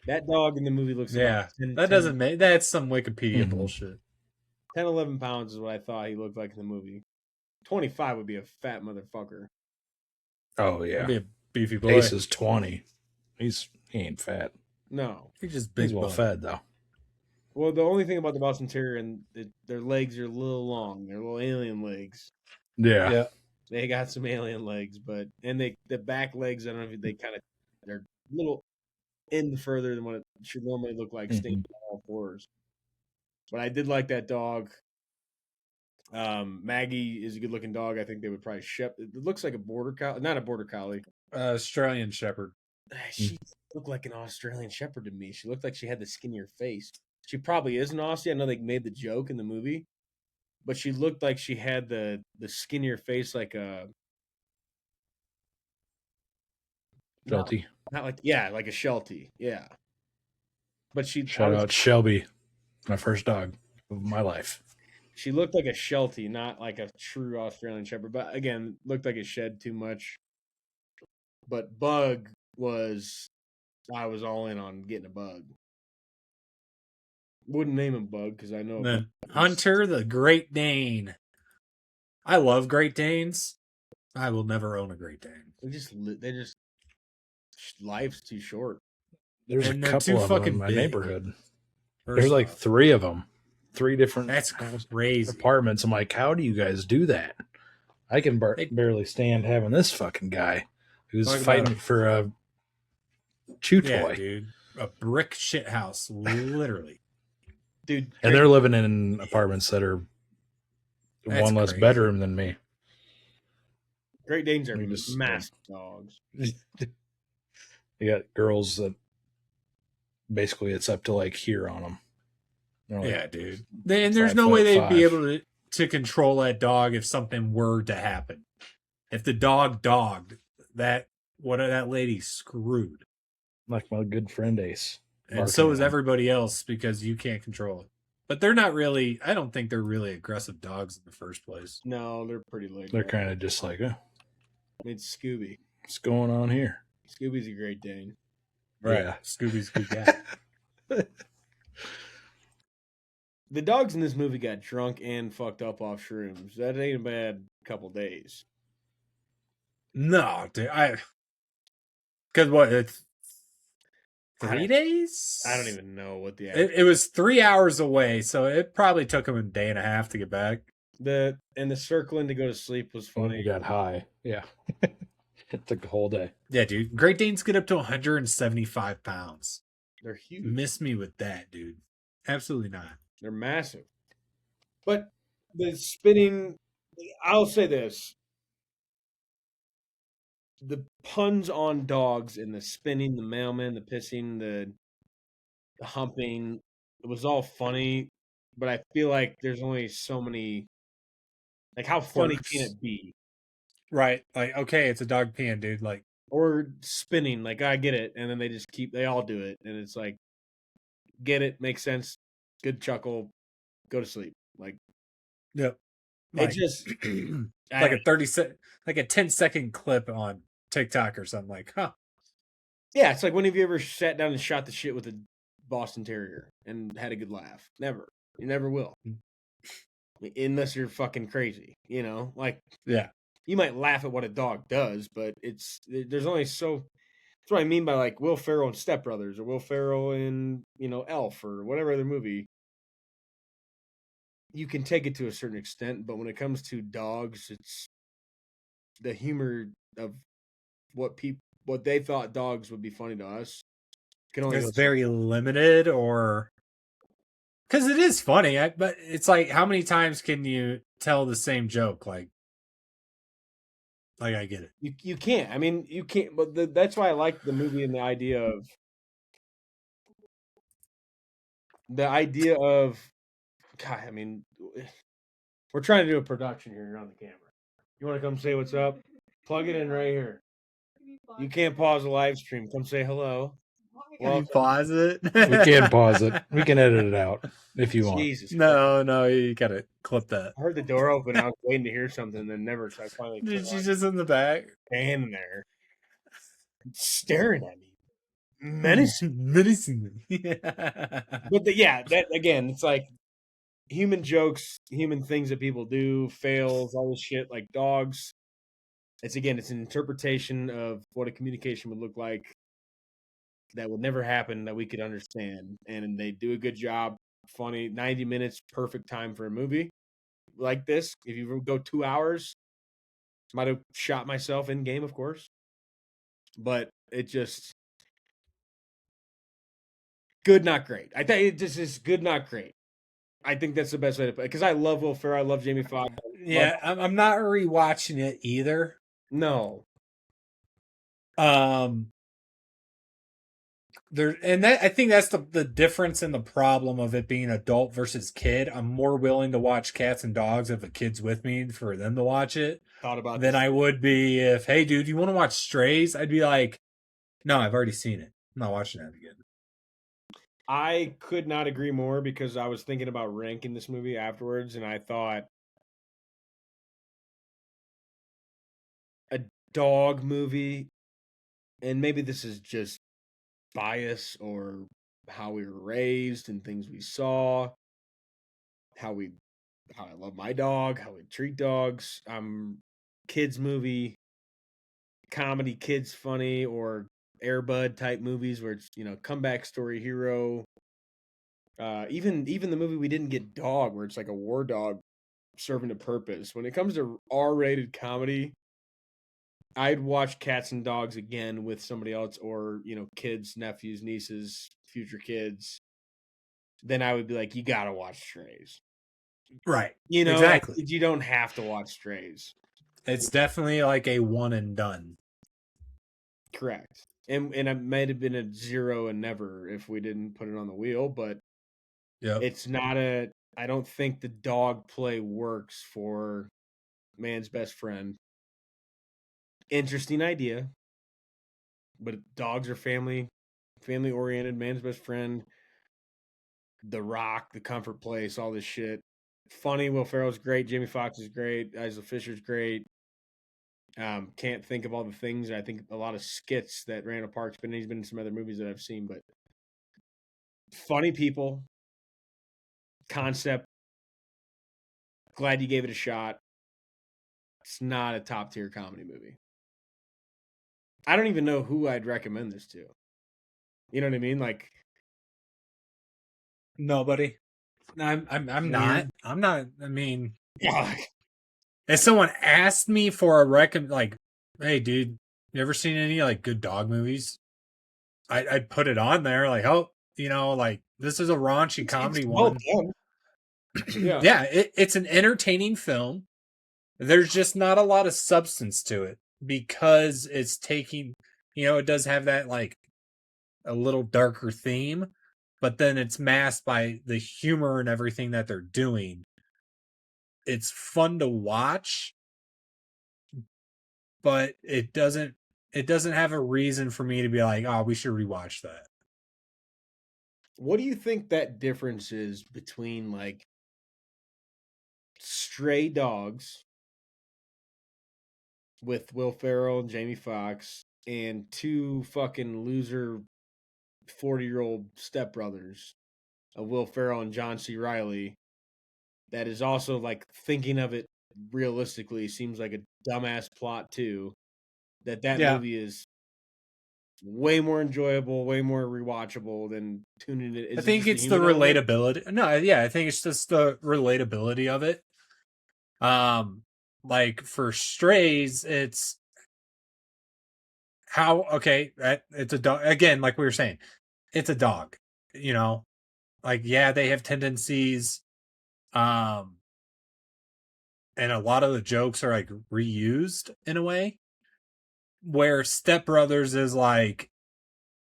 That dog in the movie looks Yeah, about 10, that doesn't make that's some Wikipedia bullshit. 10, 11 pounds is what I thought he looked like in the movie. 25 would be a fat motherfucker. Oh yeah, That'd be a beefy boy. Ace is 20. He ain't fat. No, He's just big. He's well fed though. Well, the only thing about the Boston Terrier and their legs are a little long. They're little alien legs. Yeah. They got some alien legs, but the back legs, I don't know if they're a little in further than what it should normally look like, standing on all fours. But I did like that dog. Maggie is a good looking dog. I think they would probably ship. It looks like a border collie, not a border collie. Australian Shepherd. She looked like an Australian Shepherd to me. She looked like she had the skinnier face. She probably is an Aussie. I know they made the joke in the movie, but she looked like she had the skinnier face, like a Sheltie. not like like a Sheltie. Yeah, but Shout out Shelby, my first dog of my life. She looked like a Sheltie, not like a true Australian Shepherd. But again, looked like it shed too much. But Bug I was all in on getting a Bug. Wouldn't name him Bug because I know. Then Hunter the Great Dane. I love Great Danes. I will never own a Great Dane. They just life's too short. There's And a they're too couple of them fucking in my big. neighborhood. First There's like off, 3 of them. 3 different that's crazy. apartments. I'm like, how do you guys do that? I can barely stand having this fucking guy who's Talk fighting about for a chew Yeah, toy. dude. A brick shit house, literally. Dude, And they're living in apartments that are That's one less crazy. bedroom than me. Great Danes are We just- massive dogs. You got girls that basically it's up to like here on them. Yeah, dude. And there's no way they'd be able to control that dog if something were to happen. If the dog dogged, that lady's screwed. Like my good friend Ace. And so is Barking. everybody else because you can't control it. But they're not really, I don't think they're really aggressive dogs in the first place. No, they're pretty laid They're back. kind of just like, oh, It's Scooby. what's going on here? Scooby's a Great Dane. Yeah. Scooby's good guy. The dogs in this movie got drunk and fucked up off shrooms. That ain't a bad couple days. No, dude. Because what? It's 3 days? I don't even know what the It was 3 hours away, so it probably took him a day and a half to get back. the circling to go to sleep was When funny. he got high. Yeah. It took a whole day. Yeah, dude. Great Danes get up to 175 pounds. They're huge. Miss me with that, dude. Absolutely not. They're massive. But the spinning, I'll say this. The puns on dogs and the spinning, the mailman, the pissing, the humping, it was all funny. but I feel like there's only so many. Like, how funny can Quirks. it be? Right. Like, okay, it's a dog peeing, dude. Like, Or spinning, like I get it, and then they all do it, and it's like, get it, makes sense, good chuckle, go to sleep. Like, yep. it Like, just, like a 10-second clip on TikTok or something. Like, huh? yeah, it's like, when have you ever sat down and shot the shit with a Boston Terrier and had a good laugh? Never. You never will. Unless you're fucking crazy, like, Yeah. you might laugh at what a dog does, but there's only so. That's what I mean by, like, Will Ferrell in Step Brothers, or Will Ferrell in, Elf, or whatever other movie. You can take it to a certain extent, but when it comes to dogs, it's the humor of what they thought dogs would be funny to us can only go It's very limited, or because it is funny, but it's like, how many times can you tell the same joke? Like I get it. You can't. I mean, you can't. But that's why I like the movie, and the idea of God. I mean, we're trying to do a production here. You're on the camera. You want to come say what's up? Plug it in right here. You can't pause the live stream. Come say hello. Can you pause it? We can pause it. We can edit it out if you want. Jesus. No, you gotta clip that. I heard the door open. I was waiting to hear something, and then never. So I finally. She's just in the back, standing there, staring at me, menacingly. But that again, it's like human jokes, human things that people do, fails, all this shit. Like dogs, it's an interpretation of what a communication would look like that would never happen, that we could understand, and they do a good job. Funny, 90 minutes, perfect time for a movie like this. If you go 2 hours, might have shot myself in game, of course, but it just good, not great. I think it just is good, not great. I think that's the best way to put it, because I love Will Ferrell, I love Jamie Foxx. Yeah, I'm not rewatching it either. No. I think that's the difference in the problem of it being adult versus kid. I'm more willing to watch Cats and Dogs if a kid's with me for them to watch it. Thought about than this. I would be if, hey, dude, you want to watch Strays? I'd be like, no, I've already seen it. I'm not watching that again. I could not agree more, because I was thinking about ranking this movie afterwards, and I thought a dog movie, and maybe this is just bias or how we were raised and things we saw, how I love my dog, how we treat dogs. Kids movie, comedy, kids funny, or Air Bud type movies where it's, comeback story hero. Even the movie we didn't get, Dog, where it's like a war dog serving a purpose. When it comes to R-rated comedy, I'd watch Cats and Dogs again with somebody else, or kids, nephews, nieces, future kids. Then I would be like, you gotta watch Strays. Right. Exactly. You don't have to watch Strays. It's definitely like a one and done. Correct. And it might have been a zero and never if we didn't put it on the wheel, but it's not I don't think the dog play works for Man's Best Friend. Interesting idea, but dogs are family oriented. Man's Best Friend, The Rock, The Comfort Place, all this shit. Funny. Will Ferrell's great. Jamie Foxx is great. Isla Fisher's great. Can't think of all the things. I think a lot of skits that Randall Park's been in. He's been in some other movies that I've seen, but funny people. Concept. Glad you gave it a shot. It's not a top tier comedy movie. I don't even know who I'd recommend this to. You know what I mean? Like, nobody. I'm not. I'm not. I mean, if someone asked me for a like, hey, dude, you ever seen any like good dog movies? I'd put it on there. Like, oh, like, this is a raunchy comedy one. Yeah, it's an entertaining film. There's just not a lot of substance to it, because it's taking, it does have that like a little darker theme, but then it's masked by the humor and everything that they're doing. It's fun to watch, but it doesn't have a reason for me to be like, oh, we should rewatch that. What do you think that difference is between like Stray Dogs with Will Ferrell and Jamie Foxx and two fucking loser 40-year-old stepbrothers of Will Ferrell and John C. Reilly that is also like thinking of it realistically seems like a dumbass plot too, that movie is way more enjoyable, way more rewatchable than tuning it. I think it's the relatability. No, yeah, I think it's just the relatability of it. Like for Strays, it's it's a dog again, like we were saying, it's a dog, you know, like, yeah, they have tendencies, and a lot of the jokes are like reused in a way, where Step Brothers is like,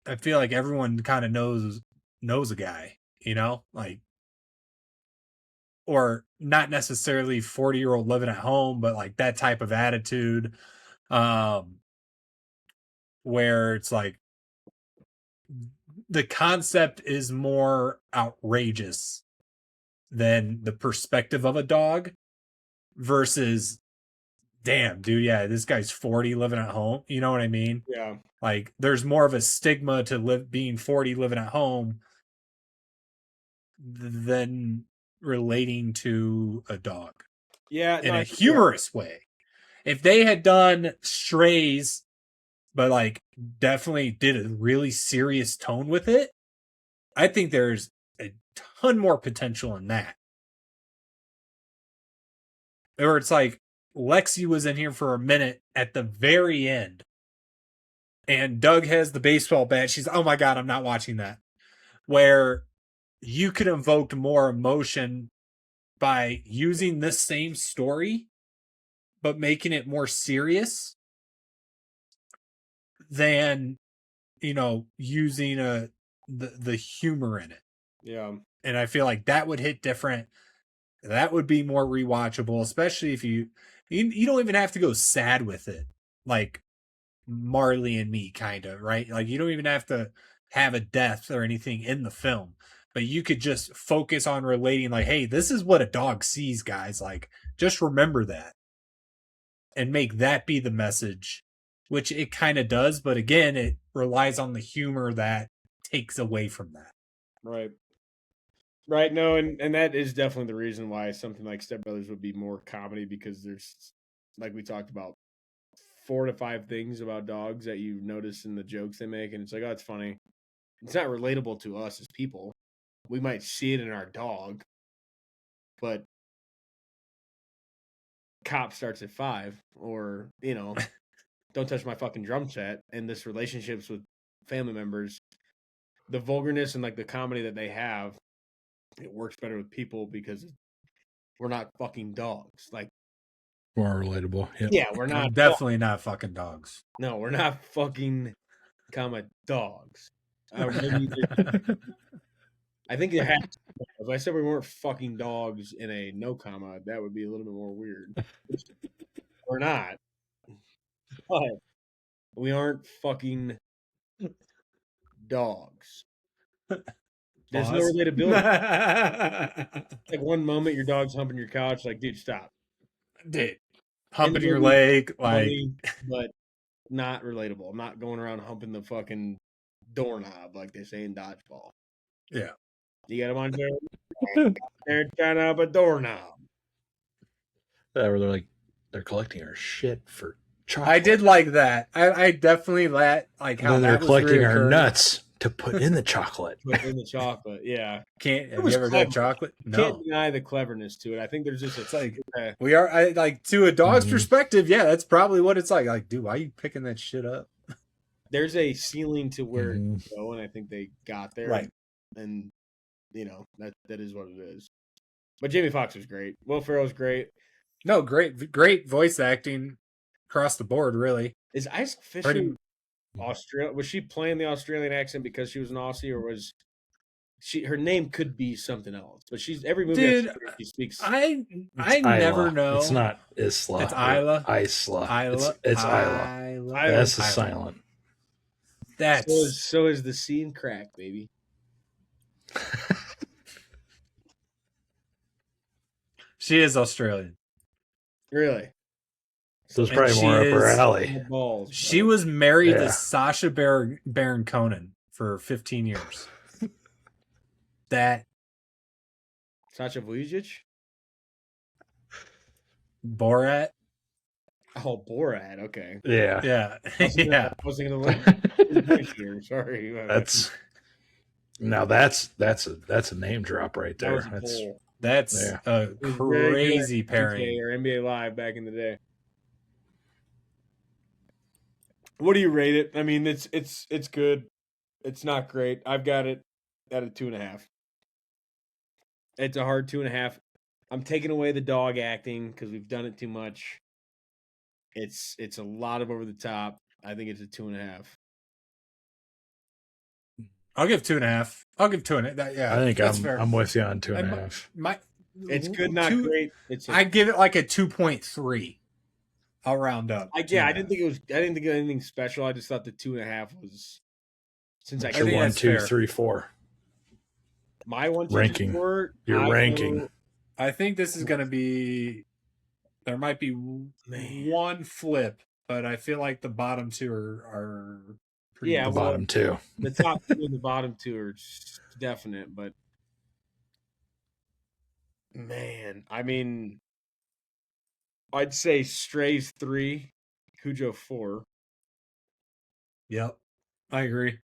I feel like everyone kind of knows a guy, you know, like, or not necessarily 40-year-old living at home, but like that type of attitude, where it's like the concept is more outrageous than the perspective of a dog versus, damn, dude, yeah, this guy's 40 living at home. You know what I mean? Yeah. Like, there's more of a stigma to being 40 living at home than relating to a dog. Yeah, in a humorous way. If they had done Strays, but like definitely did a really serious tone with it, I think there's a ton more potential in that. Or it's like Lexi was in here for a minute at the very end, and Doug has the baseball bat. She's, oh my God, I'm not watching that. Where you could invoke more emotion by using this same story, but making it more serious than, you know, using the humor in it. Yeah. And I feel like that would hit different. That would be more rewatchable, especially if you don't even have to go sad with it, like Marley and Me, kind of, right? Like, you don't even have to have a death or anything in the film, but you could just focus on relating, like, hey, this is what a dog sees, guys. Like, just remember that and make that be the message, which it kind of does. But again, it relies on the humor that takes away from that. Right. Right. No, and that is definitely the reason why something like Step Brothers would be more comedy, because there's, like we talked about, 4 to 5 things about dogs that you notice in the jokes they make, and it's like, oh, it's funny. It's not relatable to us as people. We might see it in our dog, but cop starts at 5, or, you know, don't touch my fucking drum set, and this relationships with family members, the vulgarness and like the comedy that they have, it works better with people because we're not fucking dogs. Like, More relatable. Yep. yeah, we're not definitely not fucking dogs. No, we're not fucking dogs. Maybe I think it has. If I said we weren't fucking dogs in a no comma, that would be a little bit more weird. We're not, but we aren't fucking dogs. There's no relatability. Like, one moment your dog's humping your couch, like, dude, stop. Dude, humping your leg, like, funny, but not relatable. I'm not going around humping the fucking doorknob like they say in dodgeball. Yeah. You got them on there. They're trying to up a doorknob. Where they're like, they're collecting our shit for chocolate. I did like that. I definitely like how then they're collecting our nuts to put in the chocolate. Put in the chocolate, yeah. Have you ever done chocolate? No. Can't deny the cleverness to it. I think there's just it's like we are like, to a dog's perspective, yeah, that's probably what it's like. Like, dude, why are you picking that shit up? There's a ceiling to where it go, and I think they got there. Right. And you know, that is what it is. But Jamie Foxx was great. Will Ferrell's great. No, great voice acting across the board, really. Is Isla Fisher Australia? Was she playing the Australian accent because she was an Aussie, or was her name could be something else, but every movie Dude, she speaks. I It's never Isla. know. It's not Isla. It's Isla. Isla. Isla. It's Isla. Isla. That's the Isla. silent. That's so is the scene crack, baby. she is Australian. Really? So it's And probably she more up her is- alley. Balls. She was married Yeah. to Sacha Baron Cohen for 15 years. That Sacha Vujic. Borat. Oh, Borat. Okay. Yeah. Yeah. I was thinking of here. Sorry. That's a name drop right That was there. a That's poll. That's Yeah. a It was very crazy good at pairing. GTA or NBA Live back in the day. What do you rate it? I mean, it's good. It's not great. I've got it at a 2.5. It's a hard 2.5. I'm taking away the dog acting because we've done it too much. It's a lot of over the top. I think it's a 2.5. I'll give 2.5. I'll give 2.5. Yeah, I think that's fair. I'm with you on 2.5. It's good, not great. I give it like a 2.3. I'll round up. I didn't think it was anything special. I just thought the 2.5 was since I What's your think 1, that's 2, fair. 3, 4 my 1, 2, ranking. 4, Your I ranking. will- I think this is going to be. There might be one flip, but I feel like the bottom two are pretty. Yeah, The well, bottom two. the top 2 and the bottom 2 are definite, but man, I mean, I'd say Strays 3, Cujo 4. Yep, I agree.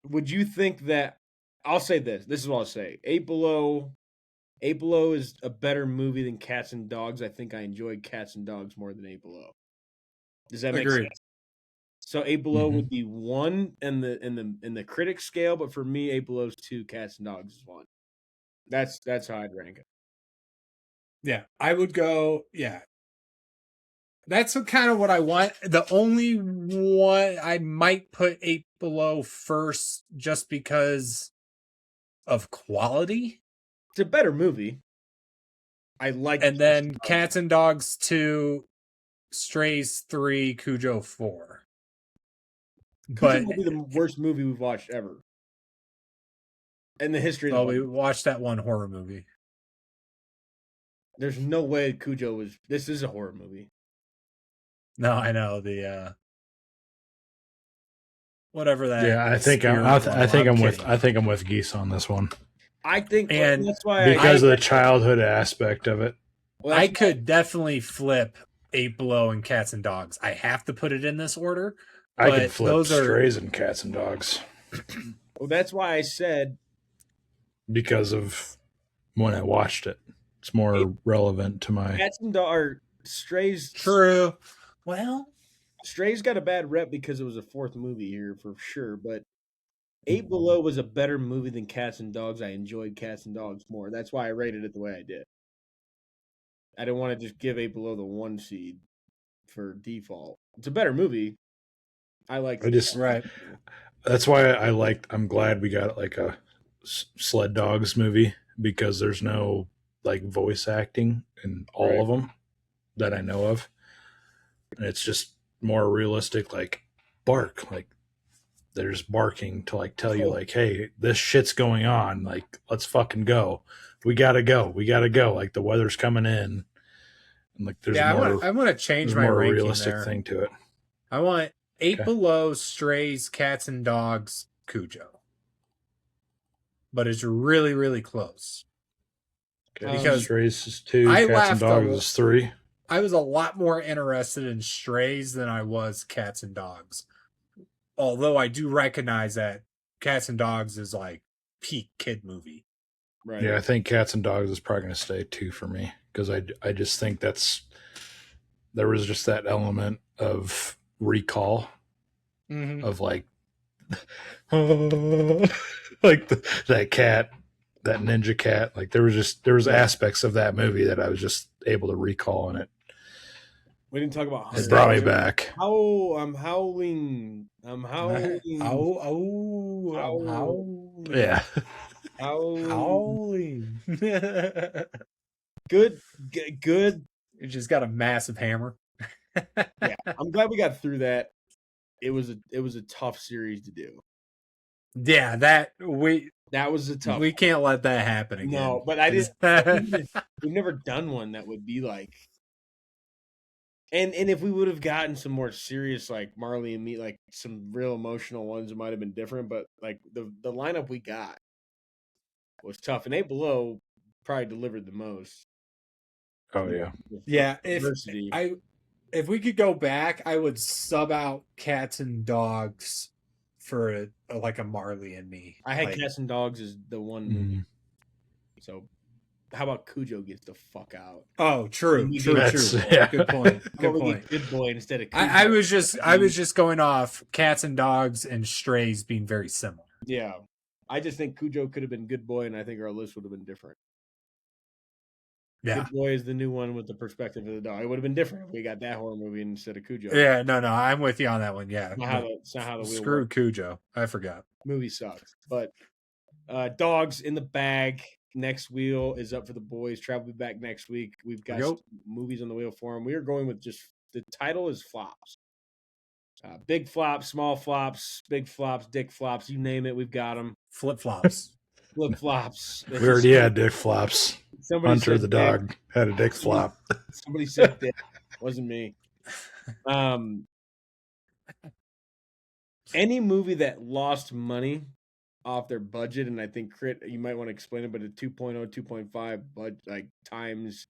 Would you think that? I'll say this. This is what I'll say. Eight Below is a better movie than Cats and Dogs. I think I enjoyed Cats and Dogs more than Eight Below. Does that make Agreed. sense? So Eight Below Mhm. would be 1 in the critic scale, but for me, Eight Below's 2, Cats and Dogs is 1. That's how I'd rank it. Yeah, I would go. Yeah, that's kind of what I want. The only one I might put Eight Below first, just because of quality, It's a better movie. I like, and then Cats and Dogs 2, Strays 3, Cujo 4. Cujo But might be the worst movie we've watched ever in the history of well, the we watched that one horror movie. There's no way Cujo was. This is a horror movie. No, I know the whatever that. Yeah, I think spirit I one. think I'm with kidding. Geese on this one I think, And that's why because of the childhood aspect of it. well, I that's- could definitely flip Eight Below and Cats and Dogs. I have to put it in this order. I But could flip those are- Strays and Cats and Dogs Well, that's why I said because of when I watched it. It's more relevant to my. Cats and Dogs. Strays. True. Well, Strays got a bad rep because it was a 4th movie here for sure. But Eight Below was a better movie than Cats and Dogs. I enjoyed Cats and Dogs more. That's why I rated it the way I did. I didn't want to just give Eight Below the 1 seed for default. It's a better movie. I like. I just right. That's why I'm glad we got like a Sled Dogs movie because there's no like voice acting in all of them that I know of, and it's just more realistic. Like bark, like there's barking to like tell you like, hey, this shit's going on. Like let's fucking go. We gotta go. Like the weather's coming in, and like there's Yeah, more. I want to change There's my more ranking realistic there. thing to it. I want Eight Okay. Below, Strays, Cats and Dogs, Cujo. But it's really, really close. Okay, Because Strays is 2, I Cats and laughed a Dogs lot. is 3. I was a lot more interested in Strays than I was Cats and Dogs. Although I do recognize that Cats and Dogs is like peak kid movie. Right. Yeah, I think Cats and Dogs is probably going to stay 2 for me because I just think there was just that element of recall Mm-hmm. of like like that cat, that ninja cat. Like there was aspects of that movie that I was just able to recall in it. We didn't talk about It Hunter. brought me back. I'm howling. I'm howling. I'm howling. Yeah. Howling. Howling. Good. You just got a massive hammer. Yeah, I'm glad we got through that. It was a tough series to do. Yeah, that was a tough. We can't let that happen again. No, but I didn't. We've never done one that would be like. And if we would have gotten some more serious, like Marley and Me, like some real emotional ones, it might have been different. But like the lineup we got was tough, and 8 Below probably delivered the most. Oh yeah. Yeah, if we could go back, I would sub out Cats and Dogs for a Marley and Me. I had Cats and Dogs as the one movie. So how about Cujo gets the fuck out? Oh, true. Yeah. Good point. Good point. Good boy instead of Cujo. I was just going off Cats and Dogs and Strays being very similar. Yeah. I just think Cujo could have been Good Boy, and I think our list would have been different. Yeah. Good Boy is the new one with the perspective of the dog. It would have been different if we got that horror movie instead of Cujo. Yeah, no, I'm with you on that one. Yeah. It's not how the wheel Screw works. Cujo. I forgot. Movie sucks. But Dogs in the bag. Next wheel is up for the boys. Travel will be back next week. We've got movies on the wheel for them. We are going with just the title is flops. Big flops, small flops, big flops, dick flops, you name it, we've got them. Flip flops. Flip flops. We already had dick flops. Hunter the dog dick. had a dick flop. Somebody said dick. Wasn't me. Any movie that lost money off their budget, and I think you might want to explain it, but a 2.0, 2.5 budget, like times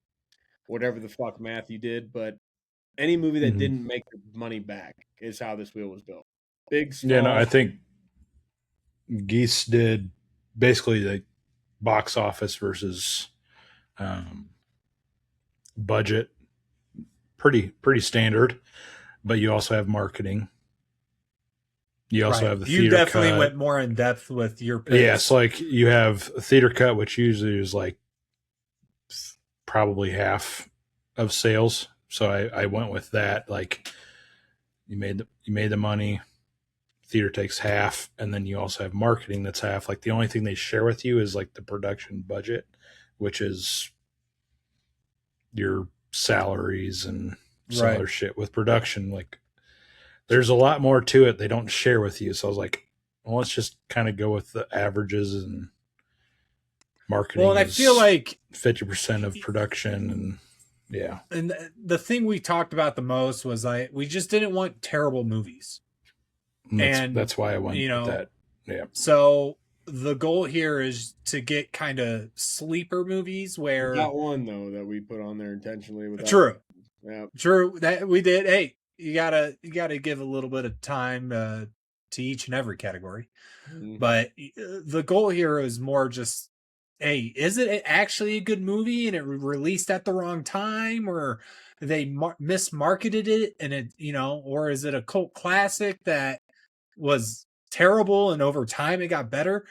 whatever the fuck math you did, but any movie that didn't make the money back is how this wheel was built. Big, small. Yeah, no, I think Geese did basically the box office versus budget, pretty standard, but you also have marketing. You also have the theater cut. You definitely went more in depth with your picks. Yeah, it's like you have a theater cut, which usually is like probably half of sales. So I went with that. Like you made the money, theater takes half, and then you also have marketing that's half. Like the only thing they share with you is like the production budget, which is your salaries and some other shit with production. Like there's a lot more to it they don't share with you. So I was like, well, let's just kind of go with the averages and marketing. Well, and I feel like 50% of production and yeah. And the thing we talked about the most was we just didn't want terrible movies. And that's why I went with that. Yeah. So the goal here is to get kind of sleeper movies where we got one though that we put on there intentionally. True. Yeah. True. That we did. Hey, you gotta give a little bit of time to each and every category. Mm-hmm. But the goal here is more just, hey, is it actually a good movie and it released at the wrong time, or they mismarketed it and it, or is it a cult classic that was terrible and over time it got better?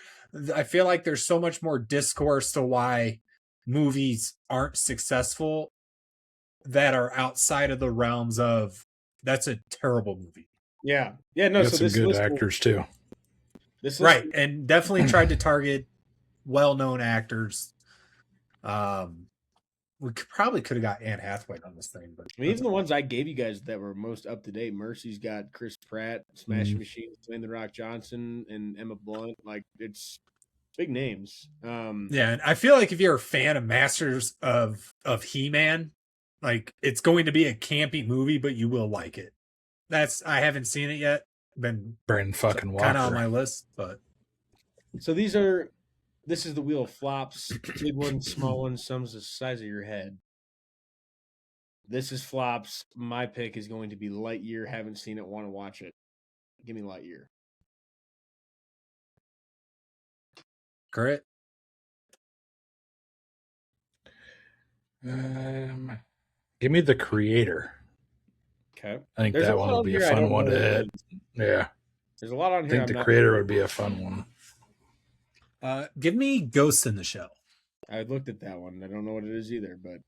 I feel like there's so much more discourse to why movies aren't successful that are outside of the realms of that's a terrible movie. Yeah. Yeah. No, so some good actors too. Right. And definitely tried to target well-known actors. We probably could have got Anne Hathaway on this thing, but even the ones I gave you guys that were most up to date, Mercy's got Chris Pratt, Smashing Machines, Dwayne The Rock Johnson, and Emma Blunt. Like it's big names. Yeah, and I feel like if you're a fan of Masters of He-Man, like it's going to be a campy movie, but you will like it. I haven't seen it yet. Been Brandon fucking Walker kind of on my list, but so this is the wheel of flops. Big ones, small ones, some's the size of your head. This is flops. My pick is going to be Lightyear. Haven't seen it, want to watch it. Give me Lightyear. Great. Give me The Creator. Okay. I think that one would be a fun one to hit. Yeah. There's a lot on here. I think The Creator would be a fun one. Give me Ghost in the Shell. I looked at that one. I don't know what it is either, but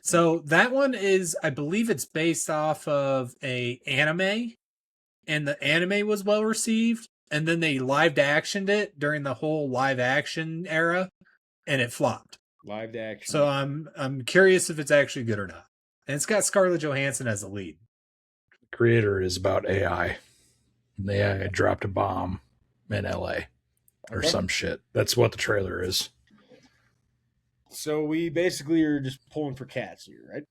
So that one is, I believe it's based off of a anime, and the anime was well received, and then they live actioned it during the whole live action era, and it flopped. Live to action. So I'm curious if it's actually good or not. And it's got Scarlett Johansson as the lead. The creator is about AI. And the AI dropped a bomb in LA or some shit. That's what the trailer is. So we basically are just pulling for cats here, right?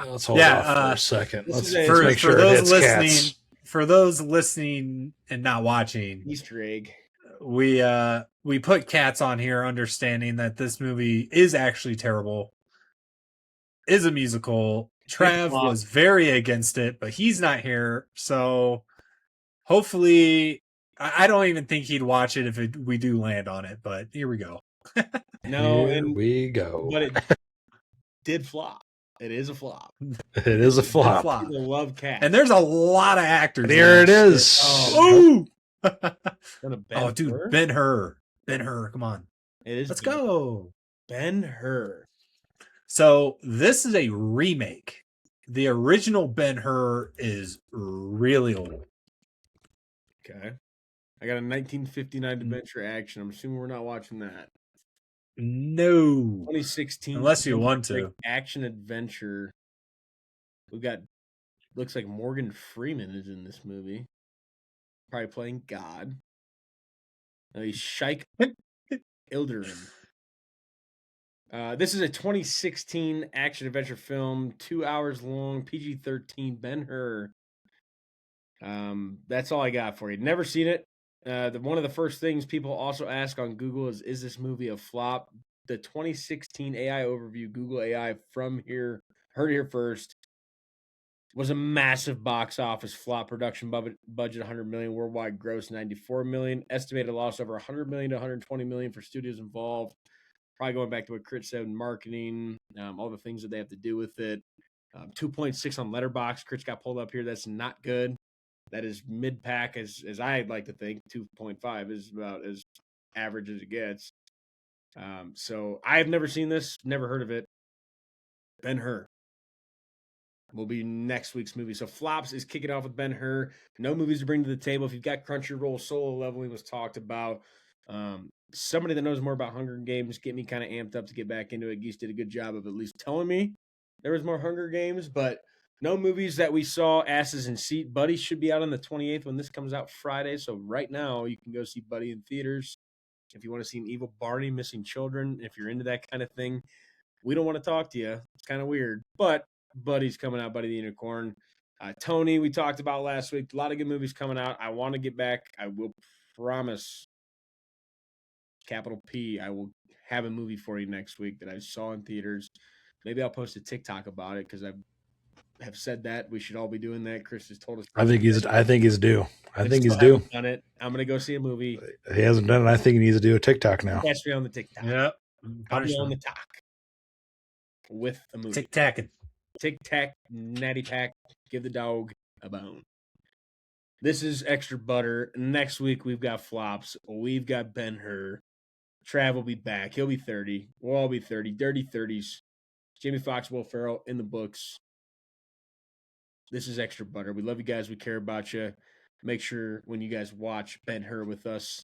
Let's hold off for a second. Let's make sure those it hits listening, cats. For those listening and not watching, Easter egg. We put cats on here, understanding that this movie is actually terrible. Is a musical. Trav was very against it, but he's not here, so hopefully, I don't even think he'd watch it if we do land on it. But here we go. No, Here and we go. But it did flop. It is a flop. It is a flop. People love cats. And there's a lot of actors. There it is. Oh, Oh, dude, Ben-Hur. Ben-Hur, come on. It is. Let's go. Ben-Hur. So this is a remake. The original Ben-Hur is really old. Okay. I got a 1959 adventure action. I'm assuming we're not watching that. No. 2016. Unless you want to. Action adventure. We got, looks like Morgan Freeman is in this movie. Probably playing God. He's Shaikh Ilderin. This is a 2016 action adventure film, 2 hours long, PG-13, Ben-Hur. That's all I got for you. Never seen it. One of the first things people also ask on Google is this movie a flop? The 2016 AI overview, Google AI from here, heard it here first, was a massive box office flop. Production budget 100 million, worldwide gross 94 million, estimated loss over 100 million to 120 million for studios involved. Probably going back to what Crit said in marketing, all the things that they have to do with it. 2.6 on Letterboxd. Crit's got pulled up here. That's not good. That is mid-pack, as I'd like to think. 2.5 is about as average as it gets. So I've never seen this, never heard of it. Ben-Hur will be next week's movie. So Flops is kicking off with Ben-Hur. No movies to bring to the table. If you've got Crunchyroll, Solo Leveling was talked about. Somebody that knows more about Hunger Games, get me kind of amped up to get back into it. Geese did a good job of at least telling me there was more Hunger Games, but no movies that we saw. Asses in Seat. Buddy should be out on the 28th when this comes out Friday. So right now you can go see Buddy in theaters. If you want to see an evil Barney missing children, if you're into that kind of thing, we don't want to talk to you. It's kind of weird, but Buddy's coming out, Buddy the Unicorn. Tony, we talked about last week. A lot of good movies coming out. I want to get back. I will promise, capital P, I will have a movie for you next week that I saw in theaters. Maybe I'll post a TikTok about it because I have said that we should all be doing that. Chris has told us. I think he's due. I think he's due. Done it. I'm gonna go see a movie. He hasn't done it. I think he needs to do a TikTok now. Catch me on the TikTok. Yep. I'll be on the talk with a movie. Tic-tacking. Tic-tac, natty pack, give the dog a bone. This is Extra Butter. Next week, we've got Flops. We've got Ben-Hur. Trav will be back. He'll be 30. We'll all be 30. Dirty 30s. Jamie Foxx, Will Ferrell in the books. This is Extra Butter. We love you guys. We care about you. Make sure when you guys watch Ben-Hur with us,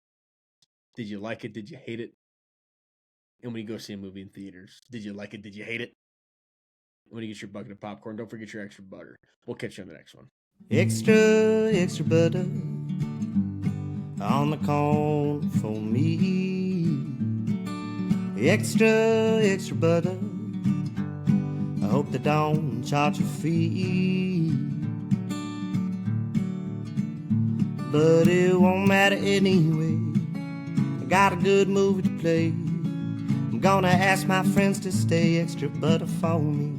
did you like it? Did you hate it? And when you go see a movie in theaters, did you like it? Did you hate it? When you get your bucket of popcorn, don't forget your extra butter. We'll catch you on the next one. Extra butter on the corn for me. Extra butter. I hope they don't charge a fee. But it won't matter anyway. I got a good movie to play. I'm gonna ask my friends to stay extra butter for me.